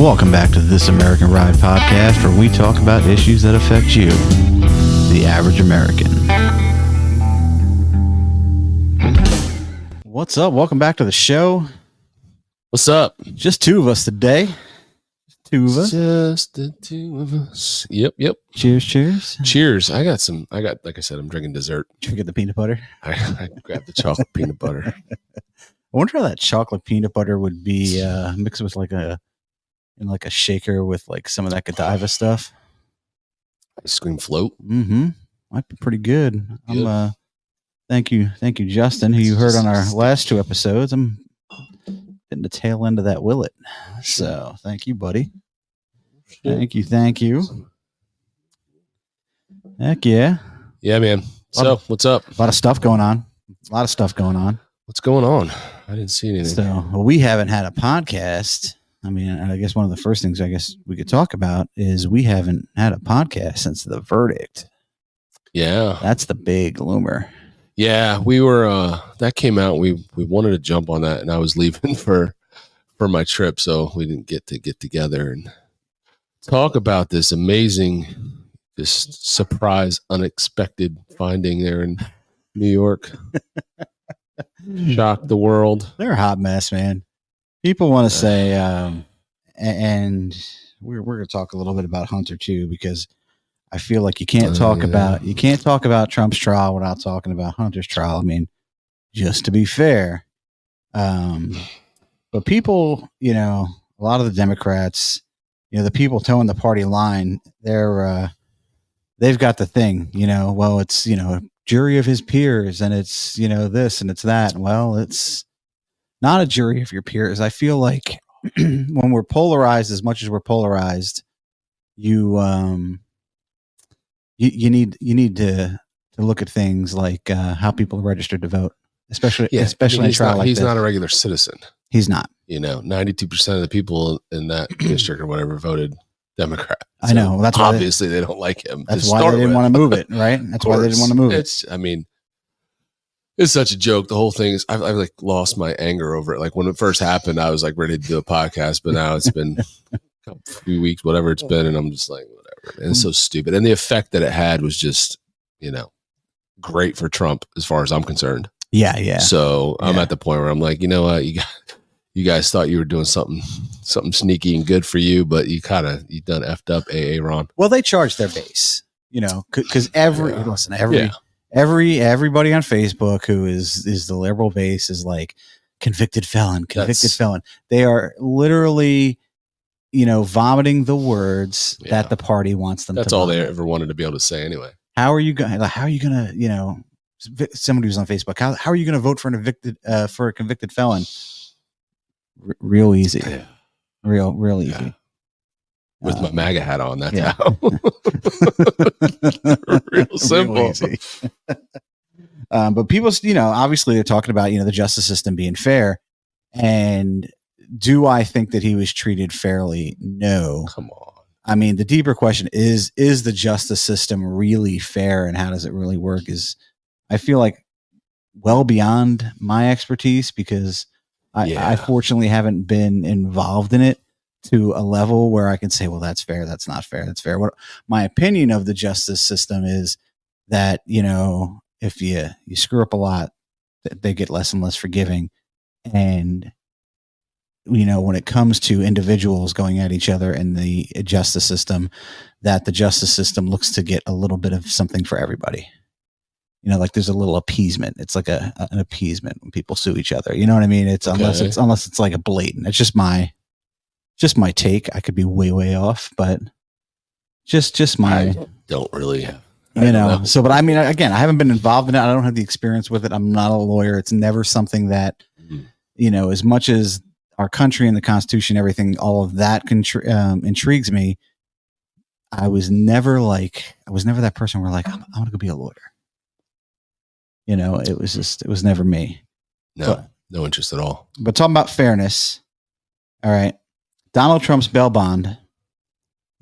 Welcome back to This American Ride podcast, where we talk about issues that affect you, the average American. What's up? Welcome back to the show. What's up? Just two of us today. Just the two of us. Yep. Cheers. Like I said, I'm drinking dessert. Did you get the peanut butter? I grabbed the chocolate peanut butter. I wonder how that chocolate peanut butter would be mixed with like a shaker with like some of that Godiva stuff. Ice cream float. Might be pretty good. Thank you, Justin, who you heard on our last two episodes. I'm getting the tail end of that willet. So thank you, buddy. Thank you. Heck yeah. Yeah, man. So what's up? A lot of stuff going on. What's going on? I didn't see anything. So we haven't had a podcast. I mean, I guess one of the first things I guess we could talk about is we haven't had a podcast since the verdict. Yeah. That's the big loomer. Yeah, we were that came out. We wanted to jump on that, and I was leaving for my trip, so we didn't get together and talk about this amazing, this surprise, unexpected finding there in New York. Shocked the world. They're a hot mess, man. People want to say, and we're going to talk a little bit about Hunter too, because I feel like you can't talk about Trump's trial without talking about Hunter's trial. I mean, just to be fair, but people, a lot of the Democrats, the people towing the party line, they've got the thing, well, it's a jury of his peers, and it's this and it's that. Well, it's not a jury of your peers. I feel like when we're polarized as much as we're polarized, you need to look at things like how people are registered to vote, especially in a trial like this. He's not a regular citizen. He's not. 92% of the people in that district or whatever voted Democrat. I know. That's why obviously they don't like him. That's why they didn't want to move it, right? That's why they didn't want to move it. It's such a joke. The whole thing is, I've like lost my anger over it. Like when it first happened, I was like ready to do a podcast, but now it's been a few weeks, whatever it's been, and I'm just like, whatever. And it's so stupid. And the effect that it had was just, great for Trump as far as I'm concerned. Yeah. So I'm at the point where I'm like, you know what, you guys thought you were doing something sneaky and good for you, but you done effed up, AA Ron. Well, they charge their base, because everybody on Facebook who is the liberal base is like convicted felon. They are literally, vomiting the words that the party wants them to. That's all they ever wanted to be able to say anyway. How are you going to, somebody who's on Facebook, how are you going to vote for a convicted felon? Real easy. Yeah. Real easy. Yeah. With my MAGA hat on, that's how. Real simple. Real easy. But people, obviously they're talking about, the justice system being fair. And do I think that he was treated fairly? No. Come on. I mean, the deeper question is the justice system really fair, and how does it really work? I feel like well beyond my expertise, because I fortunately haven't been involved in it to a level where I can say, well, that's fair. That's not fair. That's fair. What my opinion of the justice system is that, if you screw up a lot, they get less and less forgiving. And, when it comes to individuals going at each other in the justice system, that the justice system looks to get a little bit of something for everybody. Like there's a little appeasement. It's like an appeasement when people sue each other. You know what I mean? It's unless it's like a blatant. It's just my take. I could be way off, but just my. I don't really. So, but I mean, again, I haven't been involved in it. I don't have the experience with it. I'm not a lawyer. It's never something that, as much as our country and the Constitution, everything, all of that intrigues me. I was never that person where like, I'm going to go be a lawyer. It was never me. No interest at all. But talking about fairness. All right. Donald Trump's bail bond,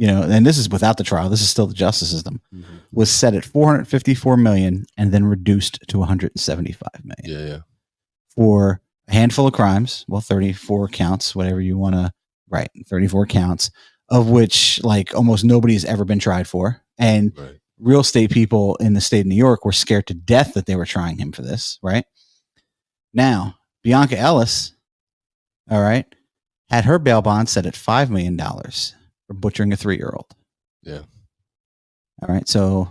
and this is without the trial, this is still the justice system, was set at $454 million and then reduced to $175 million. Yeah. For a handful of crimes, 34 counts, whatever you want to Right. 34 counts, of which like almost nobody has ever been tried for. And real estate people in the state of New York were scared to death that they were trying him for this. Right. Now, Bianca Ellis, all right, had her bail bond set at $5 million for butchering a 3-year-old. Yeah. All right. So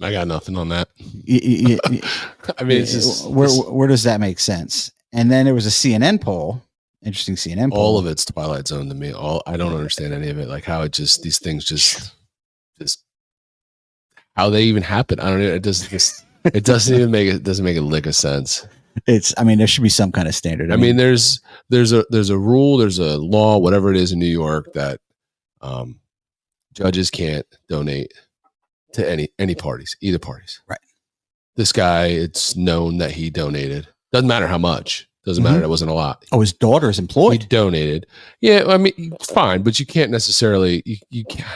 I got nothing on that. I mean, it's just, where does that make sense? And then there was a CNN poll. Interesting CNN poll. All of it's Twilight Zone to me. I don't understand any of it. Like how it just, these things just how they even happen. I don't know. It doesn't even make it a lick of sense. I mean, there should be some kind of standard. I mean, there's a rule, there's a law, whatever it is in New York that judges can't donate to any parties, either parties. Right. This guy, it's known that he donated. Doesn't matter how much. Doesn't matter. It wasn't a lot. Oh, his daughter's employed. He donated. Yeah, I mean, it's fine, but you can't necessarily. You can't.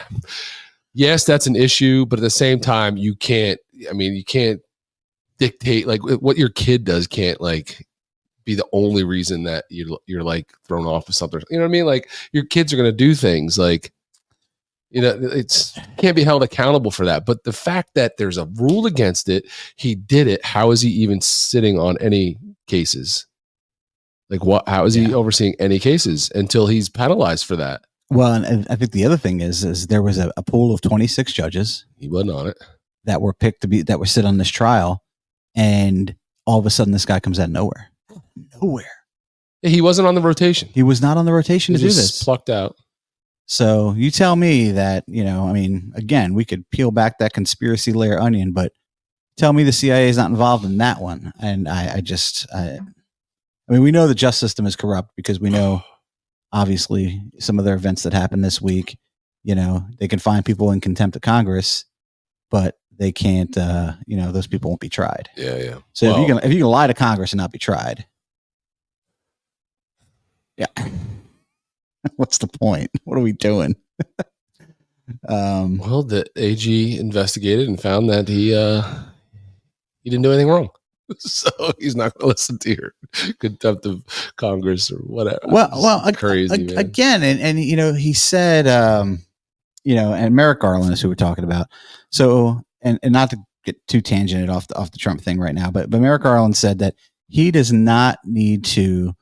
Yes, that's an issue, but at the same time, you can't. I mean, you can't dictate like what your kid does. Can't like be the only reason that you're like thrown off with something. You know what I mean? Like your kids are going to do things like. You know, it's can't be held accountable for that. But the fact that there's a rule against it, he did it. How is he even sitting on any cases? Like what? How is he overseeing any cases until he's penalized for that? Well, and I think the other thing is there was a pool of 26 judges. He wasn't on it. That were picked that were sit on this trial, and all of a sudden this guy comes out of nowhere. Nowhere. He wasn't on the rotation. He was not on the rotation to do this. Plucked out. So you tell me that, you know, I mean, again, we could peel back that conspiracy layer onion, but tell me the CIA is not involved in that one. And I mean, we know the justice system is corrupt because we know, obviously, some of their events that happened this week, you know, they can find people in contempt of Congress, but they can't, you know, those people won't be tried. Yeah, yeah. So if you can lie to Congress and not be tried, yeah. What's the point? What are we doing? Well, the AG investigated and found that he didn't do anything wrong. So he's not going to listen to your contempt of Congress or whatever. Well, crazy, again, and you know, he said, you know, and Merrick Garland is who we're talking about. So, and not to get too tangented off the Trump thing right now, but Merrick Garland said that he does not need to,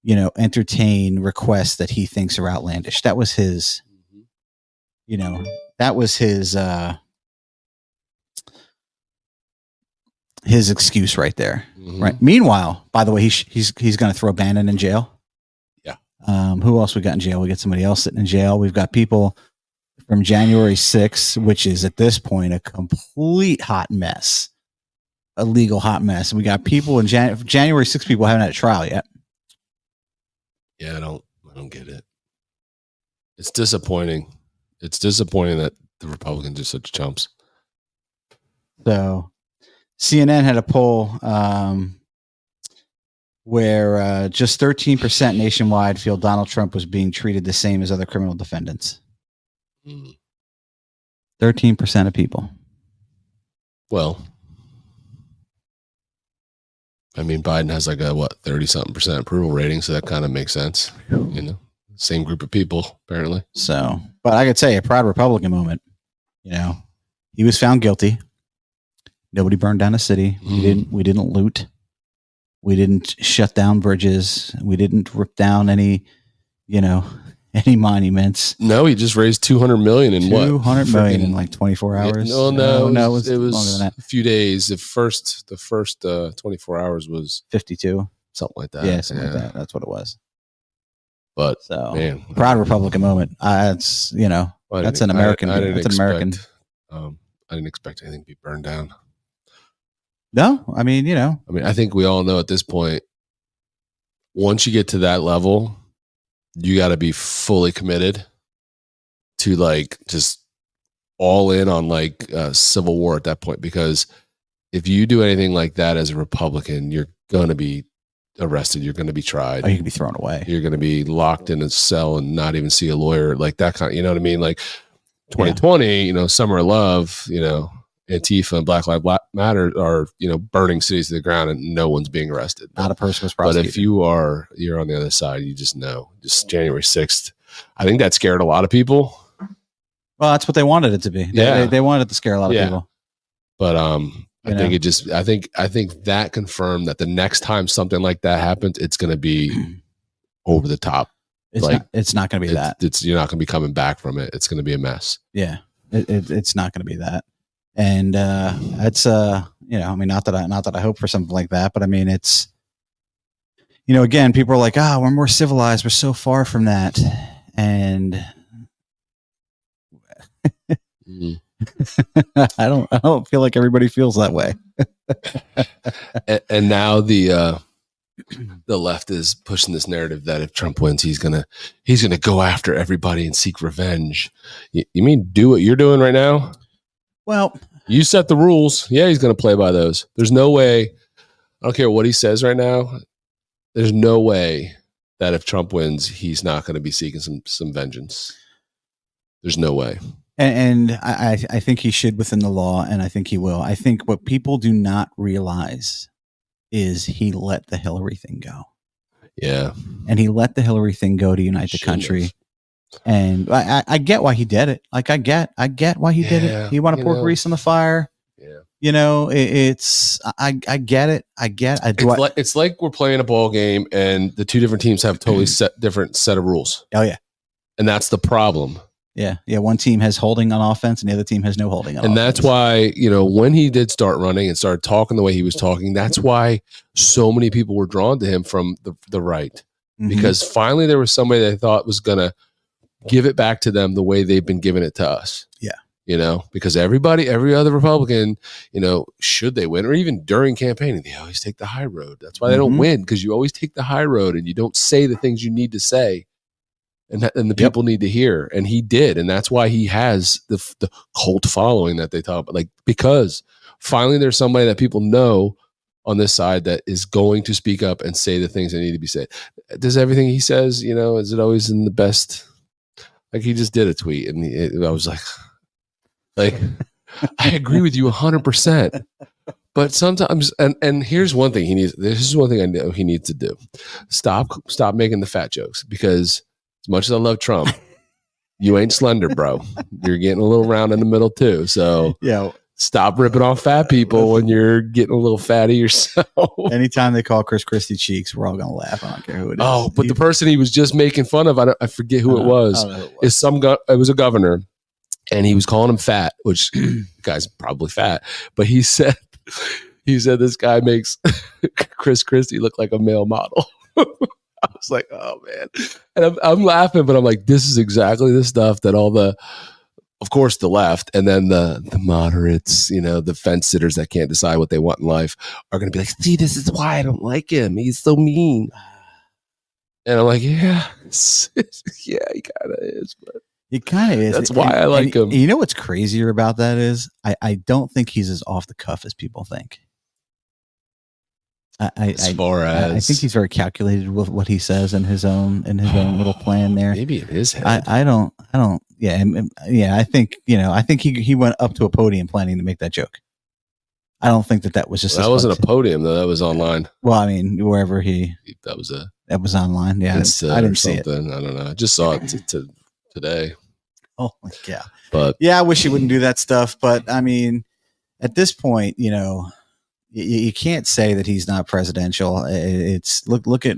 you know, entertain requests that he thinks are outlandish. That was his, you know, his excuse right there. Right. Meanwhile, by the way, he's going to throw Bannon in jail. Yeah. Who else we got in jail? We got somebody else sitting in jail. We've got people from January 6th, which is at this point a complete hot mess, a legal hot mess. And we got people in January 6th, people haven't had a trial yet. Yeah, I don't get it. It's disappointing. It's disappointing that the Republicans are such chumps. So CNN had a poll where just 13% nationwide feel Donald Trump was being treated the same as other criminal defendants. 13% of people. Well, I mean, Biden has like a 30-something% approval rating, so that kind of makes sense. You know, same group of people apparently. So, but I could say a proud Republican moment. You know, he was found guilty. Nobody burned down a city. We didn't loot. We didn't shut down bridges. We didn't rip down any, you know, any monuments. No, he just raised $200 million in what? $200 million in like 24 hours. No, it was longer than that. A few days. The first 24 hours was 52, something like that. Yeah, something like that. That's what it was. But so, man, proud Republican moment. It's, you know, that's an American. I didn't expect anything to be burned down. No, I mean, you know, I think we all know at this point, once you get to that level, you got to be fully committed to like just all in on like civil war at that point. Because if you do anything like that as a Republican, you're going to be arrested. You're going to be tried. Oh, you can be thrown away. You're going to be locked in a cell and not even see a lawyer, like that kind of, you know what I mean? Like 2020, you know, summer of love, you know, Antifa and Black Lives Matter are, burning cities to the ground and no one's being arrested. Not a person was prosecuted. But if you're on the other side, you just know. Just January 6th, I think that scared a lot of people. Well, that's what they wanted it to be. They wanted it to scare a lot of people. But I think that confirmed that the next time something like that happens, it's going to be over the top. It's not going to be that. You're not going to be coming back from it. It's going to be a mess. Yeah, it's not going to be that. And it's not that I hope for something like that, but I mean, it's, again, people are like, we're more civilized. We're so far from that. And I don't feel like everybody feels that way. and now the left is pushing this narrative that if Trump wins, he's gonna go after everybody and seek revenge. You mean do what you're doing right now? Well, you set the rules. Yeah, he's gonna play by those. There's no way. I don't care what he says right now. There's no way that if Trump wins, he's not going to be seeking some vengeance. There's no way. And I think he should within the law, and I think he will. I think what people do not realize is he let the Hillary thing go. Yeah. And he let the Hillary thing go to unite the country. And I get why he did it. Like, I get why he did it. He wanted to pour grease on the fire. Yeah. I get it. It's like we're playing a ball game and the two different teams have totally different set of rules. Oh, yeah. And that's the problem. Yeah. Yeah. One team has holding on offense and the other team has no holding on offense. And that's why, when he did start running and started talking the way he was talking, that's why so many people were drawn to him from the right. Mm-hmm. Because finally there was somebody they thought was going to give it back to them the way they've been giving it to us. Yeah. Because every other Republican, should they win or even during campaigning, they always take the high road. That's why they don't win, because you always take the high road and you don't say the things you need to say. And the people need to hear, and he did, and that's why he has the cult following that they talk about. Because finally, there's somebody that people know on this side that is going to speak up and say the things that need to be said. Does everything he says, is it always in the best? Like, he just did a tweet, and I was like, I agree with you 100%. But sometimes, and here's one thing he needs. This is one thing I know he needs to do: stop making the fat jokes, because as much as I love Trump, you ain't slender, bro. You're getting a little round in the middle too. So stop ripping off fat people when you're getting a little fatty yourself. Anytime they call Chris Christie cheeks, we're all going to laugh. I don't care who it is. Oh, but the person he was just making fun of, I forget who it was. It was a governor, and he was calling him fat, which the guy's probably fat. But he said this guy makes Chris Christie look like a male model. I was like, oh man. And I'm laughing, but I'm like, this is exactly the stuff that of course, the left, and then the moderates, the fence sitters that can't decide what they want in life are going to be like, see, this is why I don't like him. He's so mean. And I'm like, yeah, he kind of is. But he kind of is. That's why I like him. You know what's crazier about that is I don't think he's as off the cuff as people think. I think he's very calculated with what he says in his own little plan there. Maybe it is. I think he went up to a podium planning to make that joke. I don't think that was just. That wasn't a podium though. That was online. Well, I mean, wherever that was online. Yeah, I didn't see it. I don't know. I just saw it today. Oh yeah, but yeah, I wish he wouldn't do that stuff. But I mean, at this point, you can't say that he's not presidential. It's look at,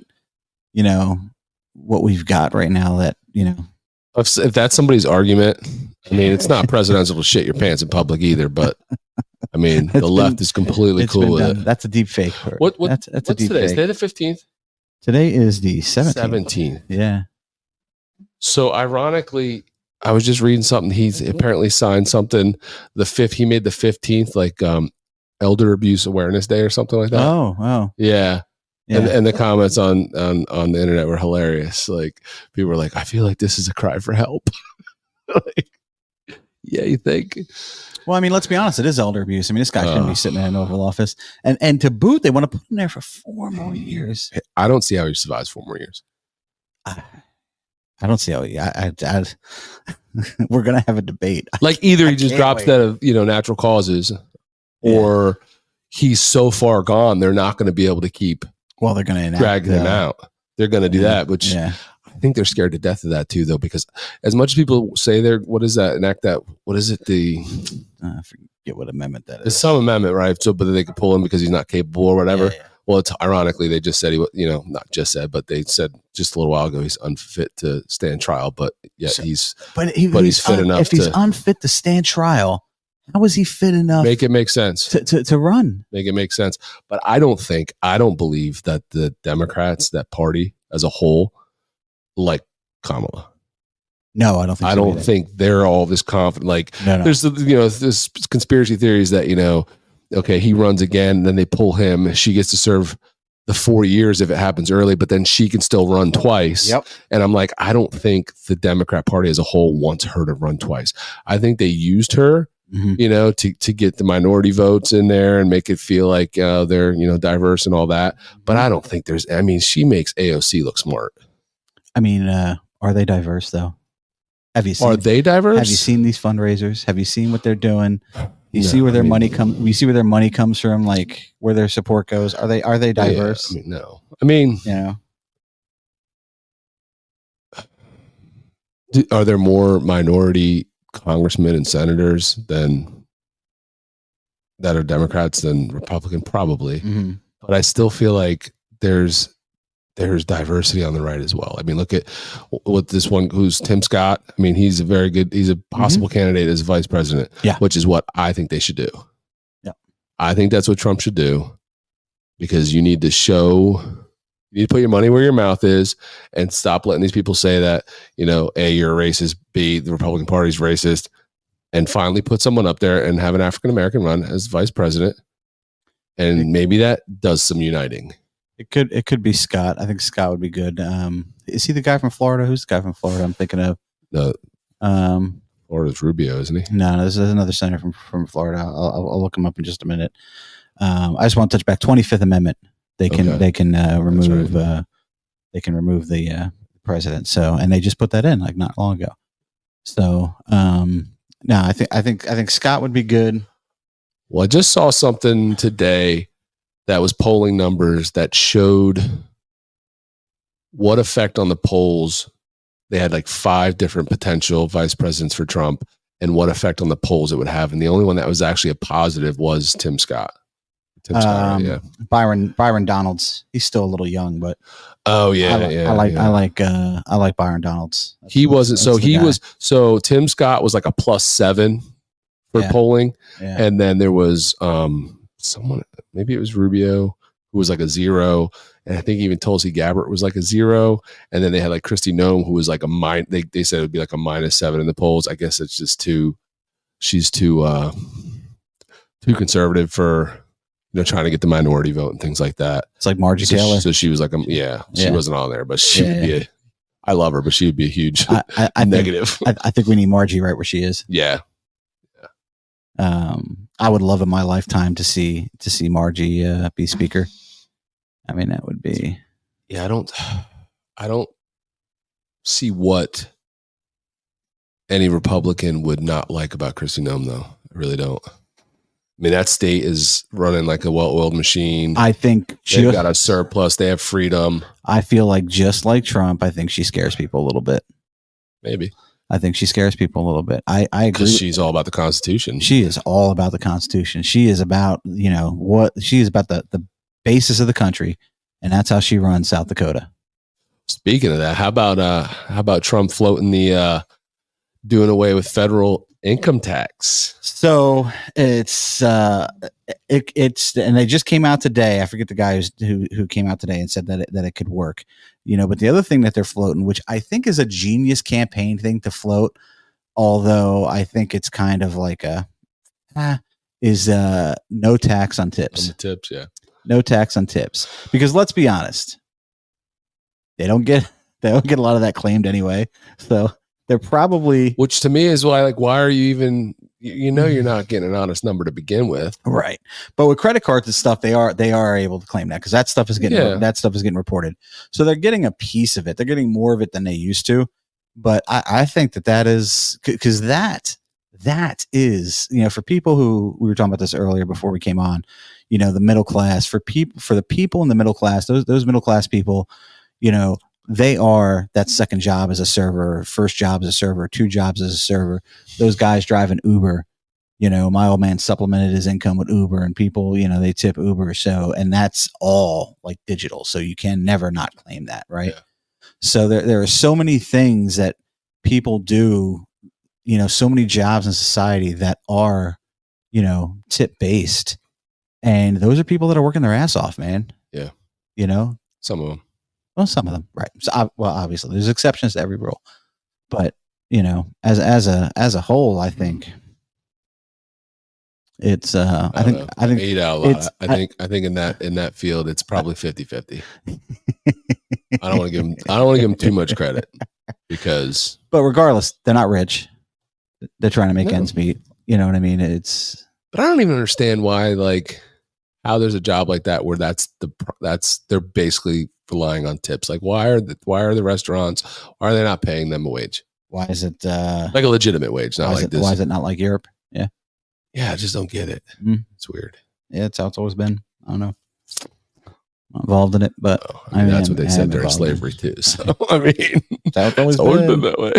what we've got right now that, if that's somebody's argument, I mean, it's not presidential to shit your pants in public either, but I mean, the left is completely cool with it. That's a deep fake. What's a deep today? Fake. Today the 15th? Today is the 17th. 17th. Yeah. So ironically, I was just reading something. He's apparently signed something. He made the 15th, Elder Abuse Awareness Day or something like that. Oh, yeah. And the comments on the internet were hilarious. Like, people were like, I feel like this is a cry for help. Yeah, you think? Well, I mean, let's be honest, it is elder abuse. I mean, this guy shouldn't be sitting in an Oval Office, and to boot, they want to put him there for 4 more years. I don't see how he survives 4 more years. I don't see how we're gonna have a debate. Like either he just drops dead of natural causes, or he's so far gone they're not going to be able to keep. Well, they're going to drag him out. They're going to do that, which I think they're scared to death of that too, though, because as much as people say what is that enact that? What is it? I forget what amendment that is. It's some amendment, right? So, but they could pull him because he's not capable or whatever. Yeah. Well, it's ironically they just said not just said, but they said just a little while ago he's unfit to stand trial. But yet he's fit enough. If he's unfit to stand trial, how is he fit enough? Make it make sense to run. Make it make sense. But I don't believe that the Democrats, that party as a whole, like Kamala. No, I don't think. I don't think they're all this confident. Like there's this conspiracy theories that okay, he runs again, and then they pull him. She gets to serve the 4 years if it happens early, but then she can still run twice. Yep. And I'm like, I don't think the Democrat Party as a whole wants her to run twice. I think they used her, to get the minority votes in there and make it feel like they're diverse and all that. But I don't think she makes AOC look smart. I mean, are they diverse though? Have you seen? Are they diverse? Have you seen these fundraisers? Have you seen what they're doing? You see where their money comes. We see where their money comes from, like where their support goes. Are they diverse? Yeah, no. Are there more minority congressmen and senators that are Democrats than Republican? Probably, but I still feel like there's diversity on the right as well. I mean, look at what this one who's Tim Scott. I mean, he's a possible candidate as vice president, which is what I think they should do. Yeah. I think that's what Trump should do, because you need to put your money where your mouth is and stop letting these people say that, A, you're a racist, B, the Republican Party's racist, and finally put someone up there and have an African-American run as vice president. And maybe that does some uniting. It could be Scott. I think Scott would be good. Is he the guy from Florida? Who's the guy from Florida I'm thinking of? No. Florida's Rubio, isn't he? No, this is another senator from Florida. I'll look him up in just a minute. I just want to touch back 25th Amendment. They can remove the president. So, and they just put that in like not long ago. So, no, I think Scott would be good. Well, I just saw something today that was polling numbers that showed what effect on the polls. They had like 5 different potential vice presidents for Trump and what effect on the polls it would have. And the only one that was actually a positive was Tim Scott. Byron Donalds. He's still a little young, but I like Byron Donalds. So Tim Scott was like a +7 for polling. Yeah. And then there was someone, maybe it was Rubio, who was like a 0, and I think even Tulsi Gabbard was like a 0, and then they had like Kristi Noem, who was like a they said it would be like a -7 in the polls. I guess it's just she's too conservative for trying to get the minority vote and things like that. It's like Margie Taylor. So she was like she wasn't on there, but she would be I love her, but she would be a huge negative. I think we need Margie right where she is. Yeah. I would love in my lifetime to see Margie be speaker. I mean, that would be. Yeah, I don't see what any Republican would not like about Kristi Noem, though. I really don't. I mean, that state is running like a well-oiled machine. I think they've got a surplus. They have freedom. I feel like just like Trump, I think she scares people a little bit. Maybe. I think she scares people a little bit. I agree. Because she's all about the Constitution. She is all about the Constitution. She is about, she is about the basis of the country, and that's how she runs South Dakota. Speaking of that, how about Trump floating the doing away with federal income tax? So it's and they just came out today. I forget the guy who came out today and said that it could work. But the other thing that they're floating, which I think is a genius campaign thing to float, although I think it's kind of like is no tax on tips. On the tips, yeah. No tax on tips, because let's be honest, they don't get a lot of that claimed anyway. So they're probably, which to me is why are you even, you're not getting an honest number to begin with. Right. But with credit cards and stuff, they are able to claim that, because that stuff is getting reported. So they're getting a piece of it. They're getting more of it than they used to. But I think that is because that is, for people who, we were talking about this earlier before we came on, the middle class, for the people in the middle class, those middle class people, they are that second job as a server, first job as a server, two jobs as a server. Those guys driving Uber, my old man supplemented his income with Uber, and people, they tip Uber. So, and that's all like digital. So you can never not claim that. Right. Yeah. So there are so many things that people do, so many jobs in society that are, tip based, and those are people that are working their ass off, man. Yeah. Some of them. Well, some of them, right. So, obviously there's exceptions to every rule, but as a whole, I think it's I think 8 out of a lot. I think in that field it's probably 50-50. I don't want to give them too much credit, because but regardless, they're not rich. They're trying to make ends meet. You know what I mean? But I don't even understand why, like, how there's a job like that where they're basically relying on tips. Like, why are the restaurants, why are they not paying them a wage? Why is it like a legitimate wage? Not like this. Why is it not like Europe? Yeah. Yeah, I just don't get it. It's weird. Yeah, it's how it's always been. I don't know. Not involved in it, but that's what they said during slavery too. So I mean, that's always been that way.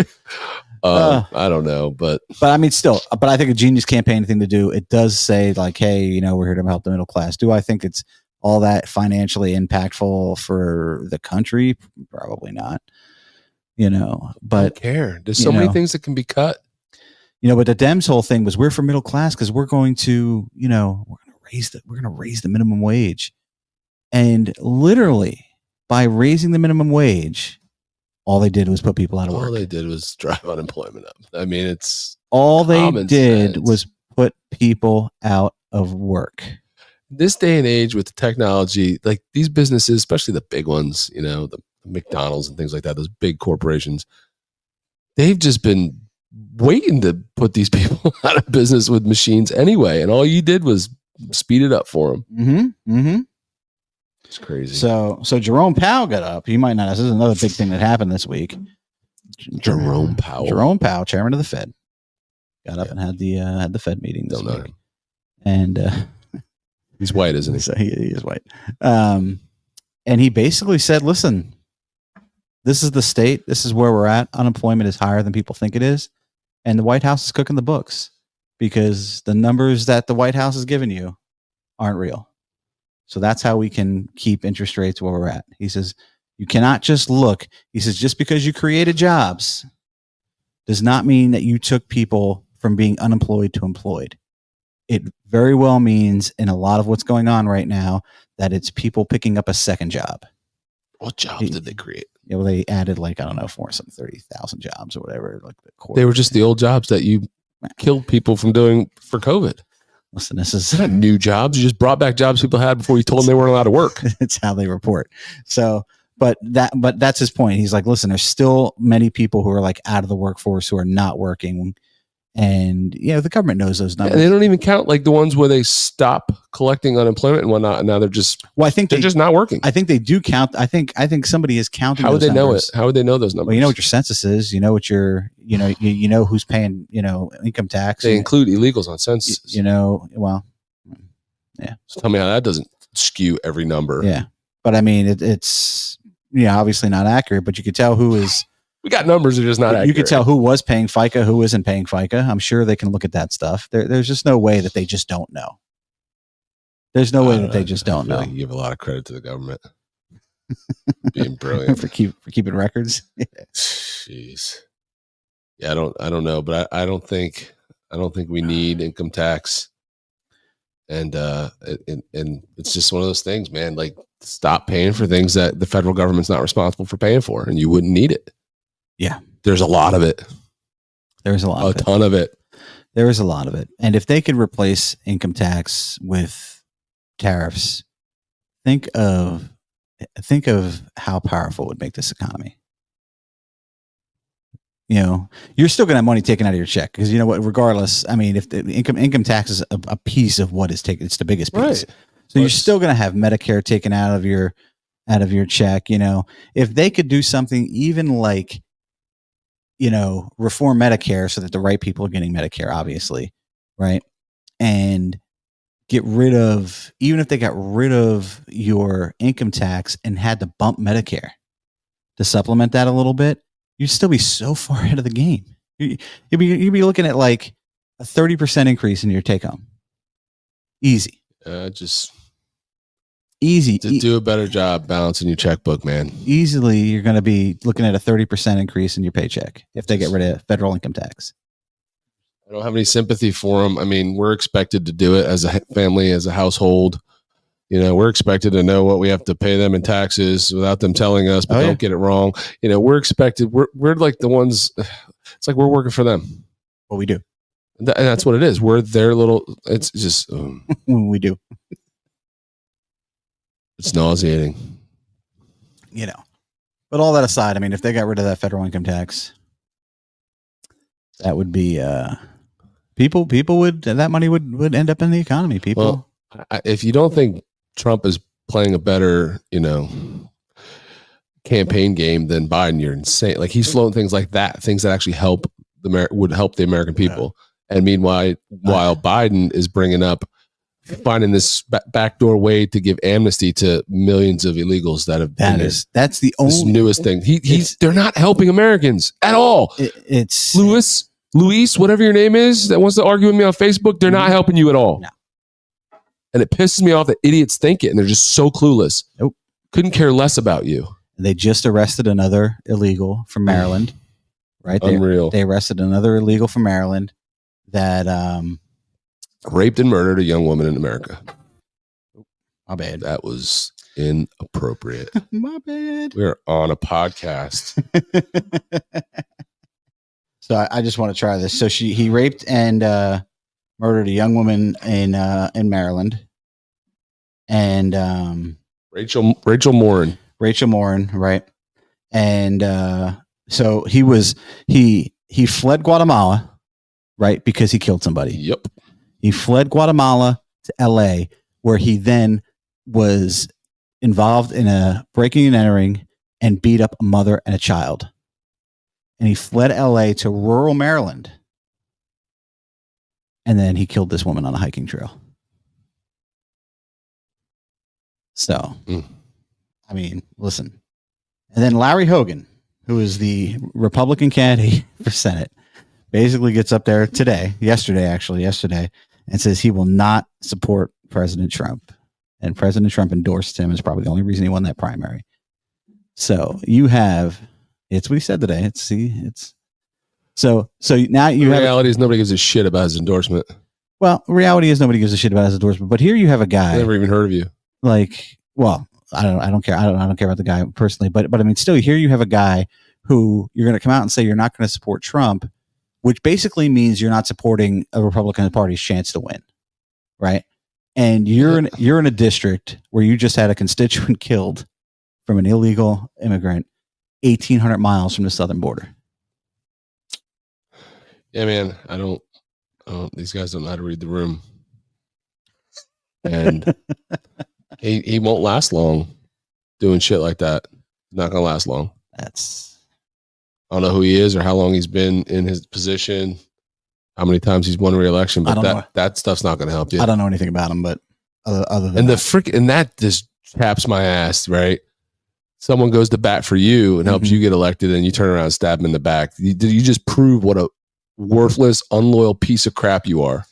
I don't know, but I mean, still, but I think a genius campaign thing to do. It does say like, hey, we're here to help the middle class. Do I think it's all that financially impactful for the country? Probably not. But I don't care. There's so many things that can be cut. But the Dems' whole thing was, we're for middle class because we're going to, we're going to raise the minimum wage. And literally, by raising the minimum wage, all they did was put people out of work. All they did was drive unemployment up. I mean, it's all they did was put people out of work. This day and age with the technology, like these businesses, especially the big ones, the McDonald's and things like that, those big corporations, they've just been waiting to put these people out of business with machines anyway. And all you did was speed it up for them. Mm-hmm. Mm-hmm. It's crazy. So Jerome Powell got up. You might not. This is another big thing that happened this week. Jerome Powell, chairman of the Fed, got up and had the Fed meeting this week. Him. And he's white, isn't he? So he is white. And he basically said, "Listen, this is the state. This is where we're at. Unemployment is higher than people think it is, and the White House is cooking the books because the numbers that the White House is giving you aren't real." So that's how we can keep interest rates where we're at. He says, you cannot just look. He says, just because you created jobs does not mean that you took people from being unemployed to employed. It very well means, in a lot of what's going on right now, that it's people picking up a second job. What jobs did they create? Well, they added 30,000 jobs or whatever. They were just the old jobs that you killed people from doing for COVID. Listen, this is not new jobs. You just brought back jobs people had before you told them they weren't allowed to work. It's how they report. So, but that's his point. He's like, listen, there's still many people who are out of the workforce who are not working. And, the government knows those numbers. And they don't even count the ones where they stop collecting unemployment and whatnot. And now they're just, I think they're just not working. I think they do count. I think somebody is counting. How would they know it? How would they know those numbers? Well, you know what your census is. You know what your, you know who's paying, income tax. They include illegals on census. Well, yeah. So tell me how that doesn't skew every number. Yeah. But I mean, it's, obviously not accurate, but you could tell who is. We got numbers that are just not accurate. You could tell who was paying FICA, who isn't paying FICA. I'm sure they can look at that stuff. There's just no way that they just don't know. There's no way that they just don't know. Like you give a lot of credit to the government. Being brilliant. for keeping records. Jeez. Yeah, I don't know, but I don't think we need income tax. And it's just one of those things, man. Like, stop paying for things that the federal government's not responsible for paying for, and you wouldn't need it. Yeah. There's a lot of it. There's a lot. A ton of it. There is a lot of it. And if they could replace income tax with tariffs, think of how powerful it would make this economy. You're still going to have money taken out of your check because regardless, I mean, if the income tax is a piece of what is taken, it's the biggest piece. Right. So you're still going to have Medicare taken out of your check. If they could do something even reform Medicare so that the right people are getting Medicare, obviously, right? And get rid of, even if they got rid of your income tax and had to bump Medicare to supplement that a little bit, you'd still be so far ahead of the game. You'd be looking at like a 30% increase in your take home. Easy. Just easy. To do a better job balancing your checkbook, man. Easily, you're going to be looking at a 30% increase in your paycheck if they get rid of federal income tax. I don't have any sympathy for them. I mean, we're expected to do it as a family, as a household. We're expected to know what we have to pay them in taxes without them telling us, but don't get it wrong. We're expected. We're like the ones, it's like we're working for them. Well, we do. And that's what it is. We're their little, it's just. We do. It's nauseating. But all that aside, I mean, if they got rid of that federal income tax, that would be, people would, that money would end up in the economy. People. Well, if you don't think Trump is playing a better, campaign game than Biden, you're insane. Like he's floating things like that, things that actually would help the American people. Yeah. And meanwhile, while Biden is bringing up finding this backdoor way to give amnesty to millions of illegals that have been that's the only newest thing. They're not helping Americans at all. It's Luis, whatever your name is, that wants to argue with me on Facebook. They're not helping you at all. No. And it pisses me off that idiots think it, and they're just so clueless. Nope. Couldn't care less about you. They just arrested another illegal from Maryland, right? Unreal. They arrested another illegal from Maryland that raped and murdered a young woman in America. My bad. That was inappropriate. My bad. We're on a podcast. So I just want to try this. So he raped and murdered a young woman in Maryland, and Rachel Morin. Rachel Morin, right? And so he fled Guatemala, right? Because he killed somebody. Yep. He fled Guatemala to LA, where he then was involved in a breaking and entering and beat up a mother and a child. And he fled LA to rural Maryland. And then he killed this woman on a hiking trail. So, I mean, listen. And then Larry Hogan, who is the Republican candidate for Senate, basically gets up there yesterday, and says he will not support President Trump. And President Trump endorsed him. Is probably the only reason he won that primary. So you have, it's what he said today. So now you have. The reality is nobody gives a shit about his endorsement. Well, reality is nobody gives a shit about his endorsement. But here you have a guy. I never even heard of you. Like, well, I don't care. I don't care about the guy personally. But I mean, still, here you have a guy who you're going to come out and say you're not going to support Trump, which basically means you're not supporting a Republican Party's chance to win, right? And you're in a district where you just had a constituent killed from an illegal immigrant 1,800 miles from the southern border. Yeah, man, I don't. These guys don't know how to read the room, and he won't last long doing shit like that. Not gonna last long. I don't know who he is or how long he's been in his position, how many times he's won re-election, but that stuff's not going to help you. I don't know anything about him, but other than and that just chaps my ass, right? Someone goes to bat for you and helps you get elected, and you turn around and stab him in the back. You just prove what a worthless, unloyal piece of crap you are.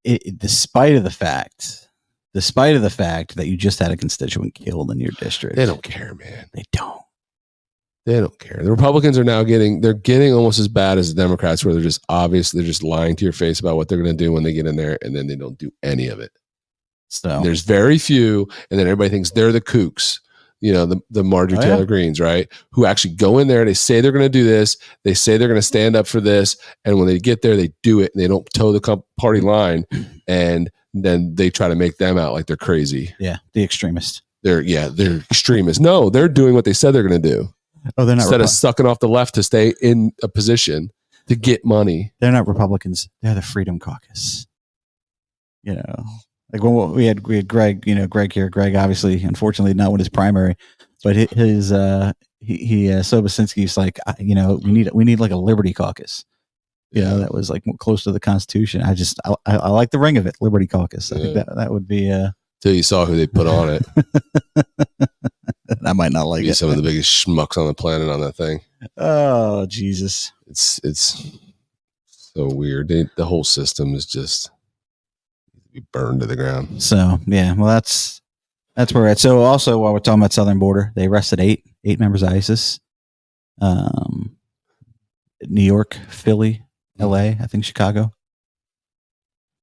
Despite of the fact that you just had a constituent killed in your district. They don't care, man. They don't. They don't care. The Republicans are now getting almost as bad as the Democrats, where they're just lying to your face about what they're going to do when they get in there, and then they don't do any of it. So there's very few, and then everybody thinks they're the kooks, the Marjorie Taylor Greens, right? Who actually go in there, they say they're going to do this, they say they're going to stand up for this, and when they get there, they do it, and they don't toe the party line, and then they try to make them out like they're crazy. Yeah, the extremists. They're extremists. No, they're doing what they said they're going to do. Oh, they're not. Instead of sucking off the left to stay in a position to get money. They're not Republicans. They're the Freedom Caucus. Like when we had Greg, Greg here. Greg obviously, unfortunately, not win his primary, but his Sobocinski's like, we need like a Liberty Caucus. That was like close to the Constitution. I like the ring of it, Liberty Caucus. I think that would be. Till you saw who they put on it. I might not like it. Some of the biggest schmucks on the planet on that thing. Oh, Jesus. It's so weird. The whole system is just burned to the ground. So, yeah, well, that's where we're at. So also, while we're talking about southern border, they arrested eight members of ISIS. New York, Philly, LA, I think Chicago.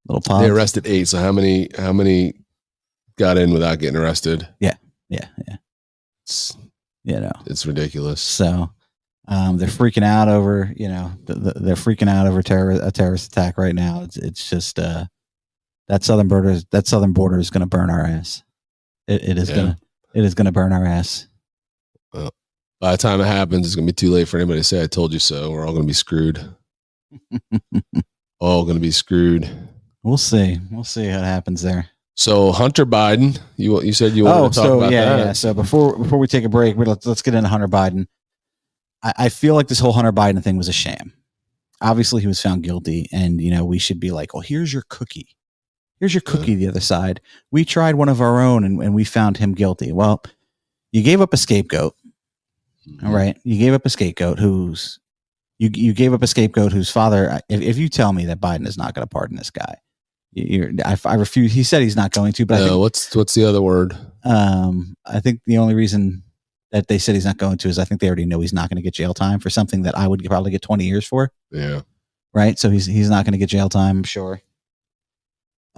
Little pods. They arrested 8. So how many got in without getting arrested? Yeah. It's ridiculous. So they're freaking out over, they're freaking out over a terrorist attack right now. It's just that southern border is going to burn our ass. It is going to burn our ass. Well, by the time it happens, it's going to be too late for anybody to say I told you so. We're all going to be screwed. All going to be screwed. We'll see how it happens there. So Hunter Biden, you said you wanted to talk about that. Yeah. So before we take a break, let's get into Hunter Biden. I feel like this whole Hunter Biden thing was a sham. Obviously, he was found guilty, and we should be like, well, here's your cookie. Here's your cookie. The other side. We tried one of our own, and we found him guilty. Well, you gave up a scapegoat. All right, you gave up a scapegoat whose father. If you tell me that Biden is not going to pardon this guy. I refuse. He said he's not going to, but I think, what's the other word? I think the only reason that they said he's not going to is I think they already know he's not going to get jail time for something that I would probably get 20 years for. Yeah. Right. So he's not going to get jail time, I'm sure.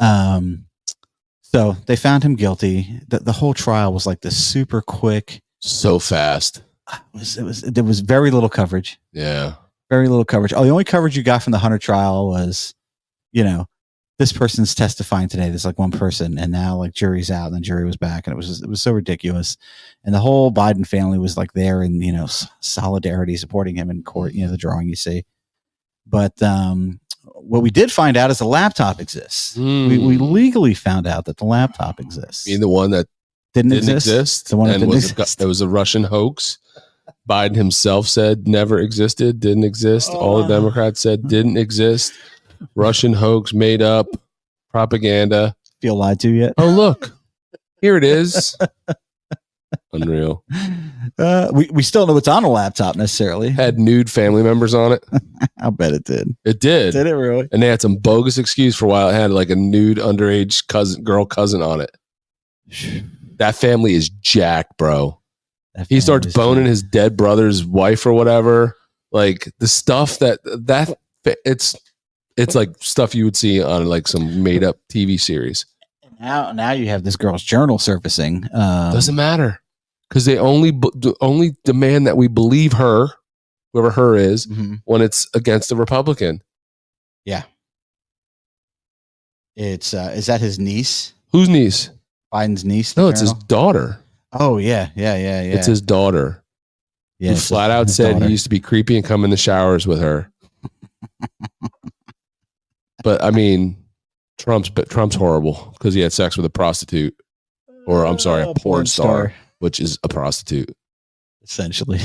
So they found him guilty. The whole trial was like this super quick, so fast. There was very little coverage. Yeah. Very little coverage. Oh, the only coverage you got from the Hunter trial was, this person's testifying today. There's like one person, and now like jury's out, and then jury was back, and it was so ridiculous. And the whole Biden family was like there in solidarity, supporting him in court. The drawing you see. But what we did find out is the laptop exists. We legally found out that the laptop exists. You mean the one that didn't exist? The one that didn't exist. It was a Russian hoax. Biden himself said never existed, didn't exist. All the Democrats said didn't exist. Russian hoax, made up, propaganda. Feel lied to yet? Oh, look. Here it is. Unreal. We still know what's on a laptop necessarily. Had nude family members on it. I bet it did. It did. Did it really? And they had some bogus excuse for a while. It had like a nude underage cousin on it. That family is jacked, bro. He starts boning his dead brother's wife or whatever. Like the stuff it's like stuff you would see on like some made up TV series. Now you have this girl's journal surfacing. Doesn't matter because they only demand that we believe her, whoever her is, when it's against a Republican. Yeah. It's is that his niece? Whose niece? Biden's niece. No, it's his daughter. Oh yeah. It's his daughter. Yeah, who flat out said he used to be creepy and come in the showers with her. But I mean, Trump's horrible because he had sex with a prostitute, or I'm sorry, a porn star, which is a prostitute. Essentially.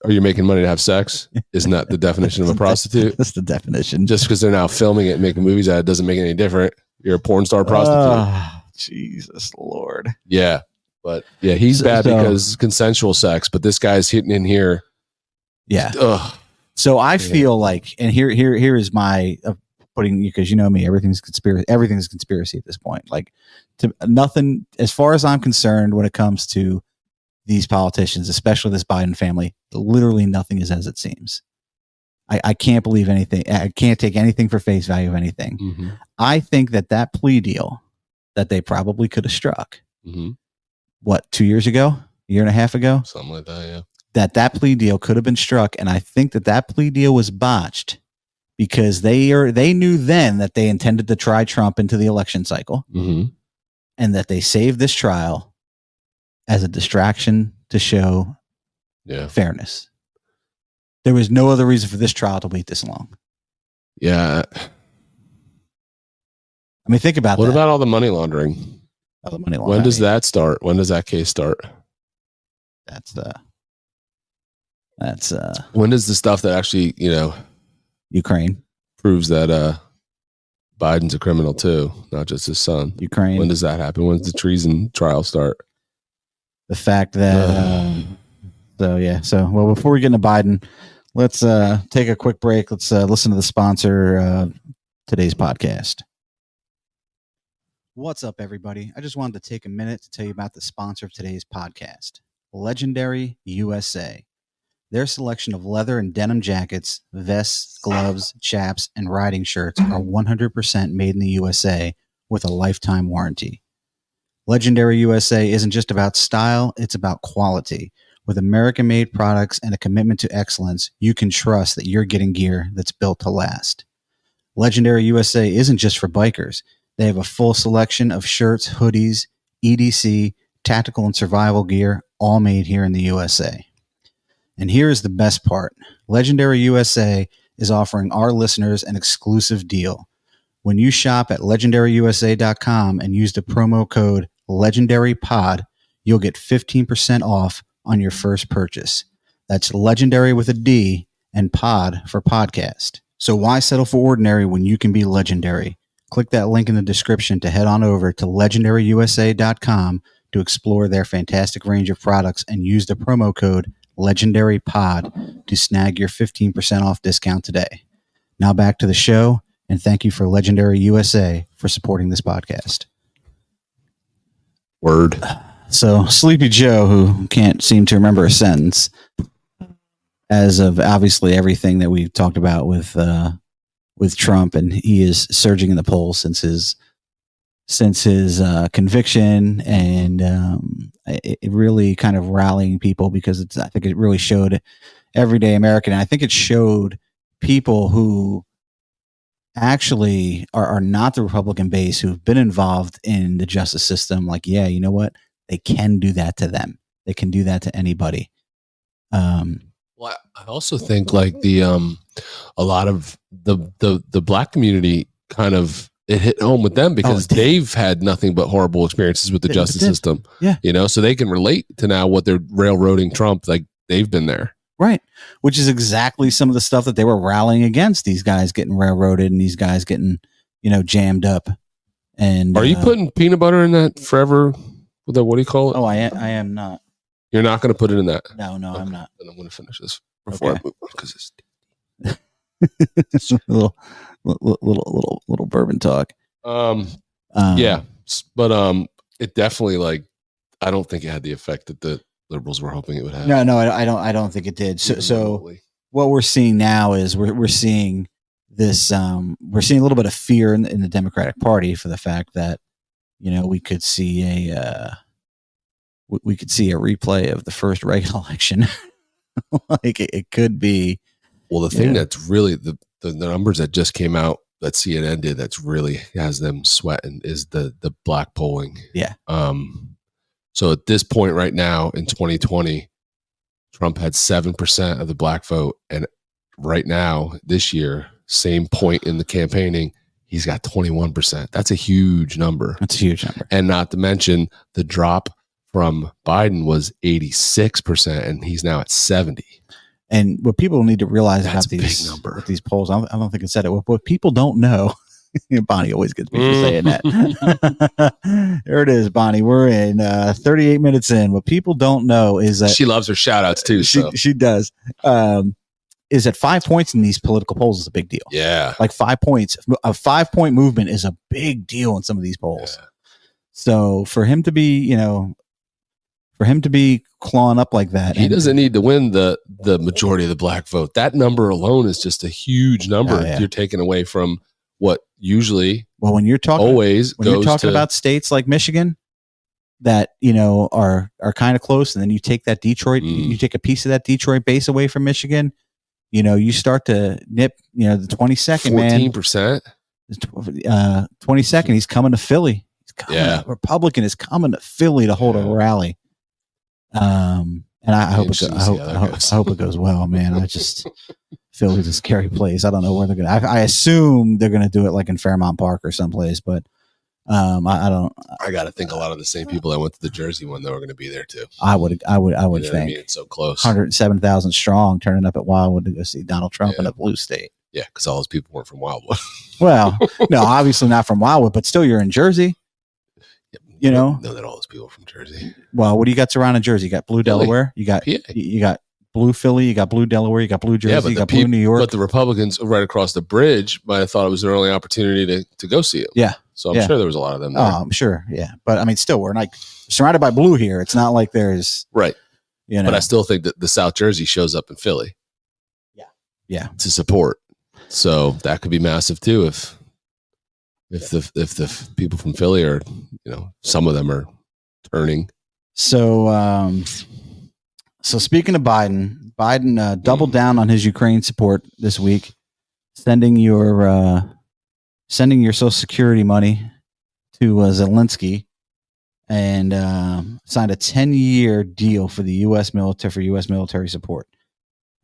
Are you making money to have sex? Isn't that the definition of a prostitute? That's the definition. Just because they're now filming it and making movies out of it doesn't make it any different. You're a porn star prostitute. Jesus Lord. Yeah. But yeah, he's bad because consensual sex, but this guy's hitting in here. Yeah. So I feel like, and here is my putting, because you know me, everything's conspiracy at this point. Like nothing, as far as I'm concerned, when it comes to these politicians, especially this Biden family, literally nothing is as it seems. I can't believe anything. I can't take anything for face value of anything. Mm-hmm. I think that plea deal that they probably could have struck, 2 years ago, a year and a half ago, something like that, yeah. That plea deal could have been struck, and I think that plea deal was botched because they knew then that they intended to try Trump into the election cycle, and that they saved this trial as a distraction to show fairness. There was no other reason for this trial to wait this long. Yeah. I mean, think about what about all the money laundering? All the money laundering. When does that start? When does that case start? That's That's when is the stuff that actually, Ukraine proves that Biden's a criminal too, not just his son? Ukraine. When does that happen? When's the treason trial start? The fact that well, before we get into Biden, let's take a quick break. Let's listen to the sponsor of today's podcast. What's up, everybody? I just wanted to take a minute to tell you about the sponsor of today's podcast, Legendary USA. Their selection of leather and denim jackets, vests, gloves, chaps, and riding shirts are 100% made in the USA with a lifetime warranty. Legendary USA isn't just about style, it's about quality. With American-made products and a commitment to excellence, you can trust that you're getting gear that's built to last. Legendary USA isn't just for bikers. They have a full selection of shirts, hoodies, EDC, tactical and survival gear, all made here in the USA. And here is the best part. Legendary USA is offering our listeners an exclusive deal. When you shop at legendaryusa.com and use the promo code LegendaryPod, you'll get 15% off on your first purchase. That's legendary with a D and pod for podcast. So why settle for ordinary when you can be legendary? Click that link in the description to head on over to legendaryusa.com to explore their fantastic range of products and use the promo code LegendaryPod to snag your 15% off discount today. Now back to the show, and thank you for Legendary USA for supporting this podcast. Word. So Sleepy Joe, who can't seem to remember a sentence, as of obviously everything that we've talked about with Trump, and he is surging in the polls since his conviction, and it really kind of rallying people because I think it really showed everyday American, and I think it showed people who actually are not the Republican base, who've been involved in the justice system. Like, yeah, you know what? They can do that to them. They can do that to anybody. Well, I also think like a lot of the black community kind of, it hit home with them because they've had nothing but horrible experiences with the justice system. Yeah. So they can relate to now what they're railroading Trump. Like they've been there. Right. Which is exactly some of the stuff that they were rallying against, these guys getting railroaded and these guys getting, jammed up. And are you putting peanut butter in that forever? What do you call it? Oh, I am not. You're not going to put it in that? No, okay. I'm not. Then I'm going to finish this before I move on because it's a little bourbon talk. Yeah, but it definitely I don't think it had the effect that the liberals were hoping it would have. No, I don't think it did. So what we're seeing now is we're seeing this. We're seeing a little bit of fear in the Democratic Party for the fact that we could see a replay of the first regular election. Like it could be. Well, the thing that's really the numbers that just came out that CNN did that's really has them sweating is the black polling. Yeah. So at this point right now in 2020, Trump had 7% of the black vote, and right now this year, same point in the campaigning, he's got 21%. That's a huge number. And not to mention the drop from Biden was 86%, and he's now at 70%. And what people need to realize about these polls, I don't think it said it. What people don't know, Bonnie always gets me for saying that. There it is, Bonnie. We're in 38 minutes in. What people don't know is that she loves her shout outs too. She does. Is that 5 points in these political polls is a big deal. Yeah. Like 5 points. A 5-point movement is a big deal in some of these polls. Yeah. So for him to be, clawing up like that. He doesn't need to win the majority of the black vote. That number alone is just a huge number. You're taking away from what usually when you're talking goes about states like Michigan that are kind of close, and then you take that Detroit, you take a piece of that Detroit base away from Michigan, you start to nip the 22nd 14%. 22nd, he's coming to Philly. Republican is coming to Philly to hold a rally. And I hope it goes well, man. I just Philly's a scary place. I don't know where they're gonna. I assume they're gonna do it like in Fairmount Park or someplace, but I don't. I got to think a lot of the same people that went to the Jersey one that were going to be there too. I would You know think. I mean? It's so close. 107,000 strong, turning up at Wildwood to go see Donald Trump in a blue state. Yeah, because all those people weren't from Wildwood. Well, no, obviously not from Wildwood, but still, you're in Jersey. You know that all those people are from Jersey. Well, what do you got surrounding Jersey? You got blue Philly. Delaware. You got blue Philly. You got blue Delaware. You got blue Jersey. You got blue New York. But the Republicans right across the bridge might have thought it was their only opportunity to go see it. Yeah. So I'm sure there was a lot of them there. Oh, I'm sure. Yeah. But I mean, still, we're like surrounded by blue here. It's not like there's right. You know. But I still think that the South Jersey shows up in Philly. Yeah. To support. So that could be massive too if the people from Philly are, some of them are turning. So speaking of Biden doubled down on his Ukraine support this week, sending your Social Security money to Zelensky, and signed a 10-year deal for the U.S. military support.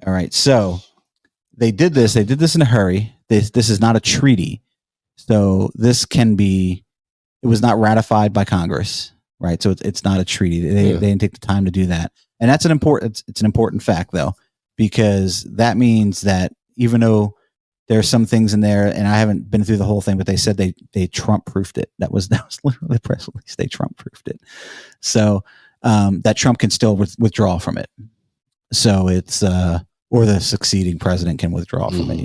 All right, so they did this in a hurry. This is not a treaty, so it was not ratified by Congress. Right, so it's not a treaty. They didn't take the time to do that, and it's an important fact though, because that means that even though there's some things in there, and I haven't been through the whole thing, but they said they Trump proofed it. That was literally the press release. They Trump proofed it, so that Trump can still withdraw from it. So it's or the succeeding president can withdraw from it.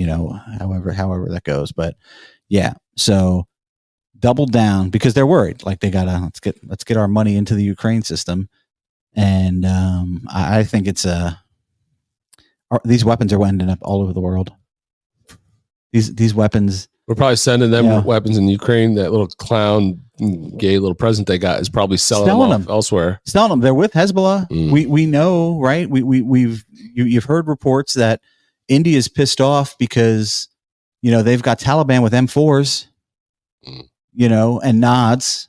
However that goes, but yeah, so. Doubled down because they're worried. Like they gotta let's get our money into the Ukraine system, and I think it's these weapons are ending up all over the world. These weapons. We're probably sending them weapons in Ukraine. That little clown, gay little present they got is probably selling them elsewhere. Selling them. They're with Hezbollah. We know, right? You've heard reports that India's pissed off because they've got Taliban with M4s. And nods,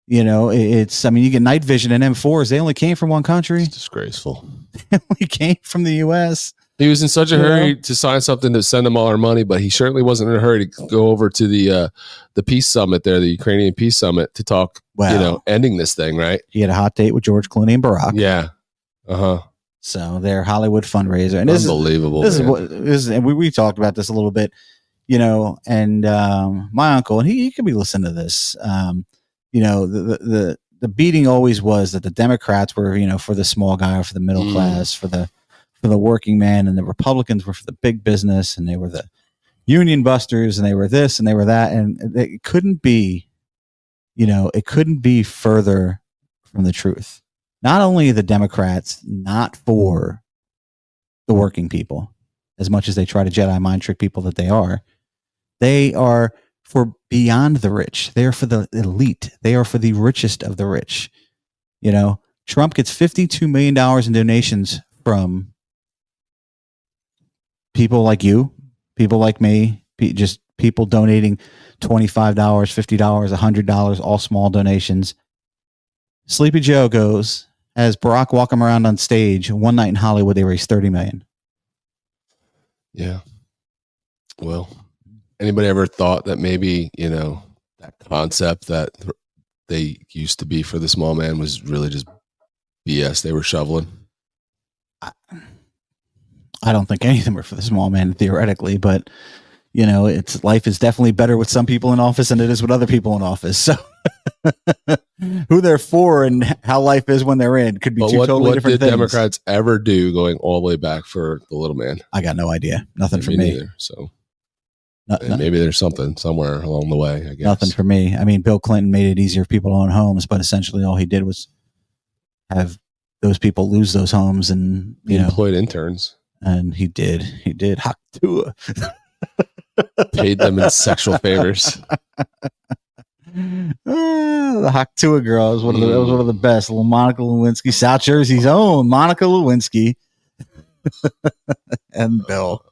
you get night vision and M4s. They only came from one country. It's disgraceful. They only came from the U.S. He was in such a hurry to sign something to send them all our money, but he certainly wasn't in a hurry to go over to the peace summit there, the Ukrainian peace summit, to talk, ending this thing, right? He had a hot date with George Clooney and Barack. Yeah. So their Hollywood fundraiser. And unbelievable. This is and we talked about this a little bit. And my uncle, and he could be listening to this. The beating always was that the Democrats were, for the small guy or for the middle class, for the working man, and the Republicans were for the big business, and they were the union busters, and they were this and they were that, and it couldn't be, further from the truth. Not only are the Democrats not for the working people, as much as they try to Jedi mind trick people that they are for beyond the rich. They are for the elite. They are for the richest of the rich. Trump gets $52 million in donations from people like you, people like me, just people donating $25, $50, $100, all small donations. Sleepy Joe has Barack walk him around on stage. One night in Hollywood, they raised $30 million. Yeah. Well, anybody ever thought that maybe, that concept that they used to be for the small man was really just BS they were shoveling? I don't think any of them were for the small man theoretically, but life is definitely better with some people in office than it is with other people in office. So who they're for and how life is when they're in could be totally different things. What did Democrats ever do going all the way back for the little man? I got no idea. Nothing for me. Neither, so maybe there's something somewhere along the way, I guess. Nothing for me. I mean, Bill Clinton made it easier for people to own homes, but essentially all he did was have those people lose those homes, and he employed interns. And he did. Haktua. Paid them in sexual favors. The Haktua girl was one of the best. Little Monica Lewinsky, South Jersey's own Monica Lewinsky, and Bill.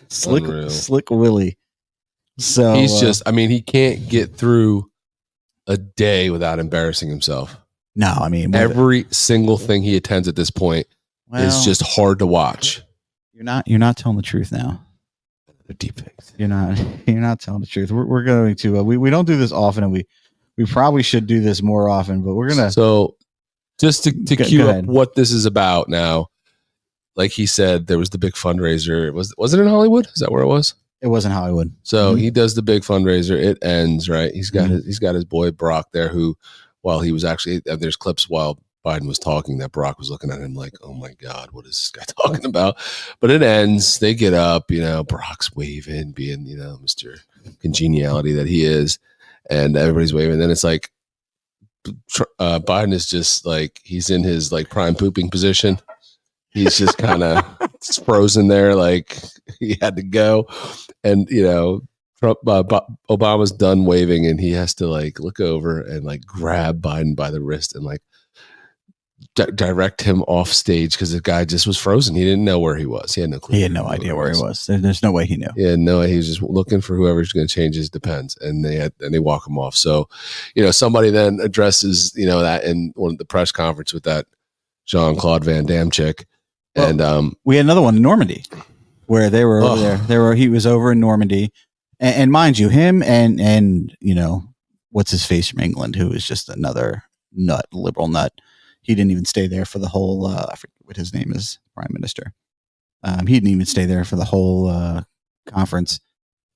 Slick Willie. So he's he can't get through a day without embarrassing himself. No, I mean every single thing he attends at this point is just hard to watch. You're not telling the truth now. They're deepfakes. You're not telling the truth. We're going to we don't do this often, and we probably should do this more often, but we're gonna. So just to cue up what this is about now, like he said, there was the big fundraiser. Was it in Hollywood? Is that where it was? It was in Hollywood. So he does the big fundraiser. It ends, right? He's got his boy Brock there, who, while he was actually, there's clips while Biden was talking that Brock was looking at him like, oh my God, what is this guy talking about? But it ends. They get up, Brock's waving, being, Mr. Congeniality that he is. And everybody's waving. Then it's like, Biden is just like, he's in his like prime pooping position. He's just kind of frozen there, like he had to go. And, Trump, Obama's done waving, and he has to like look over and like grab Biden by the wrist and like direct him off stage because the guy just was frozen. He didn't know where he was. He had no clue. He had no idea where he was. There's no way he knew. Yeah, no, he was just looking for whoever's going to change his depends, and they walk him off. So, somebody then addresses that in one of the press conference with that Jean-Claude Van Damme chick. Well, and we had another one in Normandy where they were over there. He was over in Normandy, and mind you, him and what's his face from England, who is just another liberal nut. He didn't even stay there for the whole. I forget what his name is, Prime Minister. He didn't even stay there for the whole conference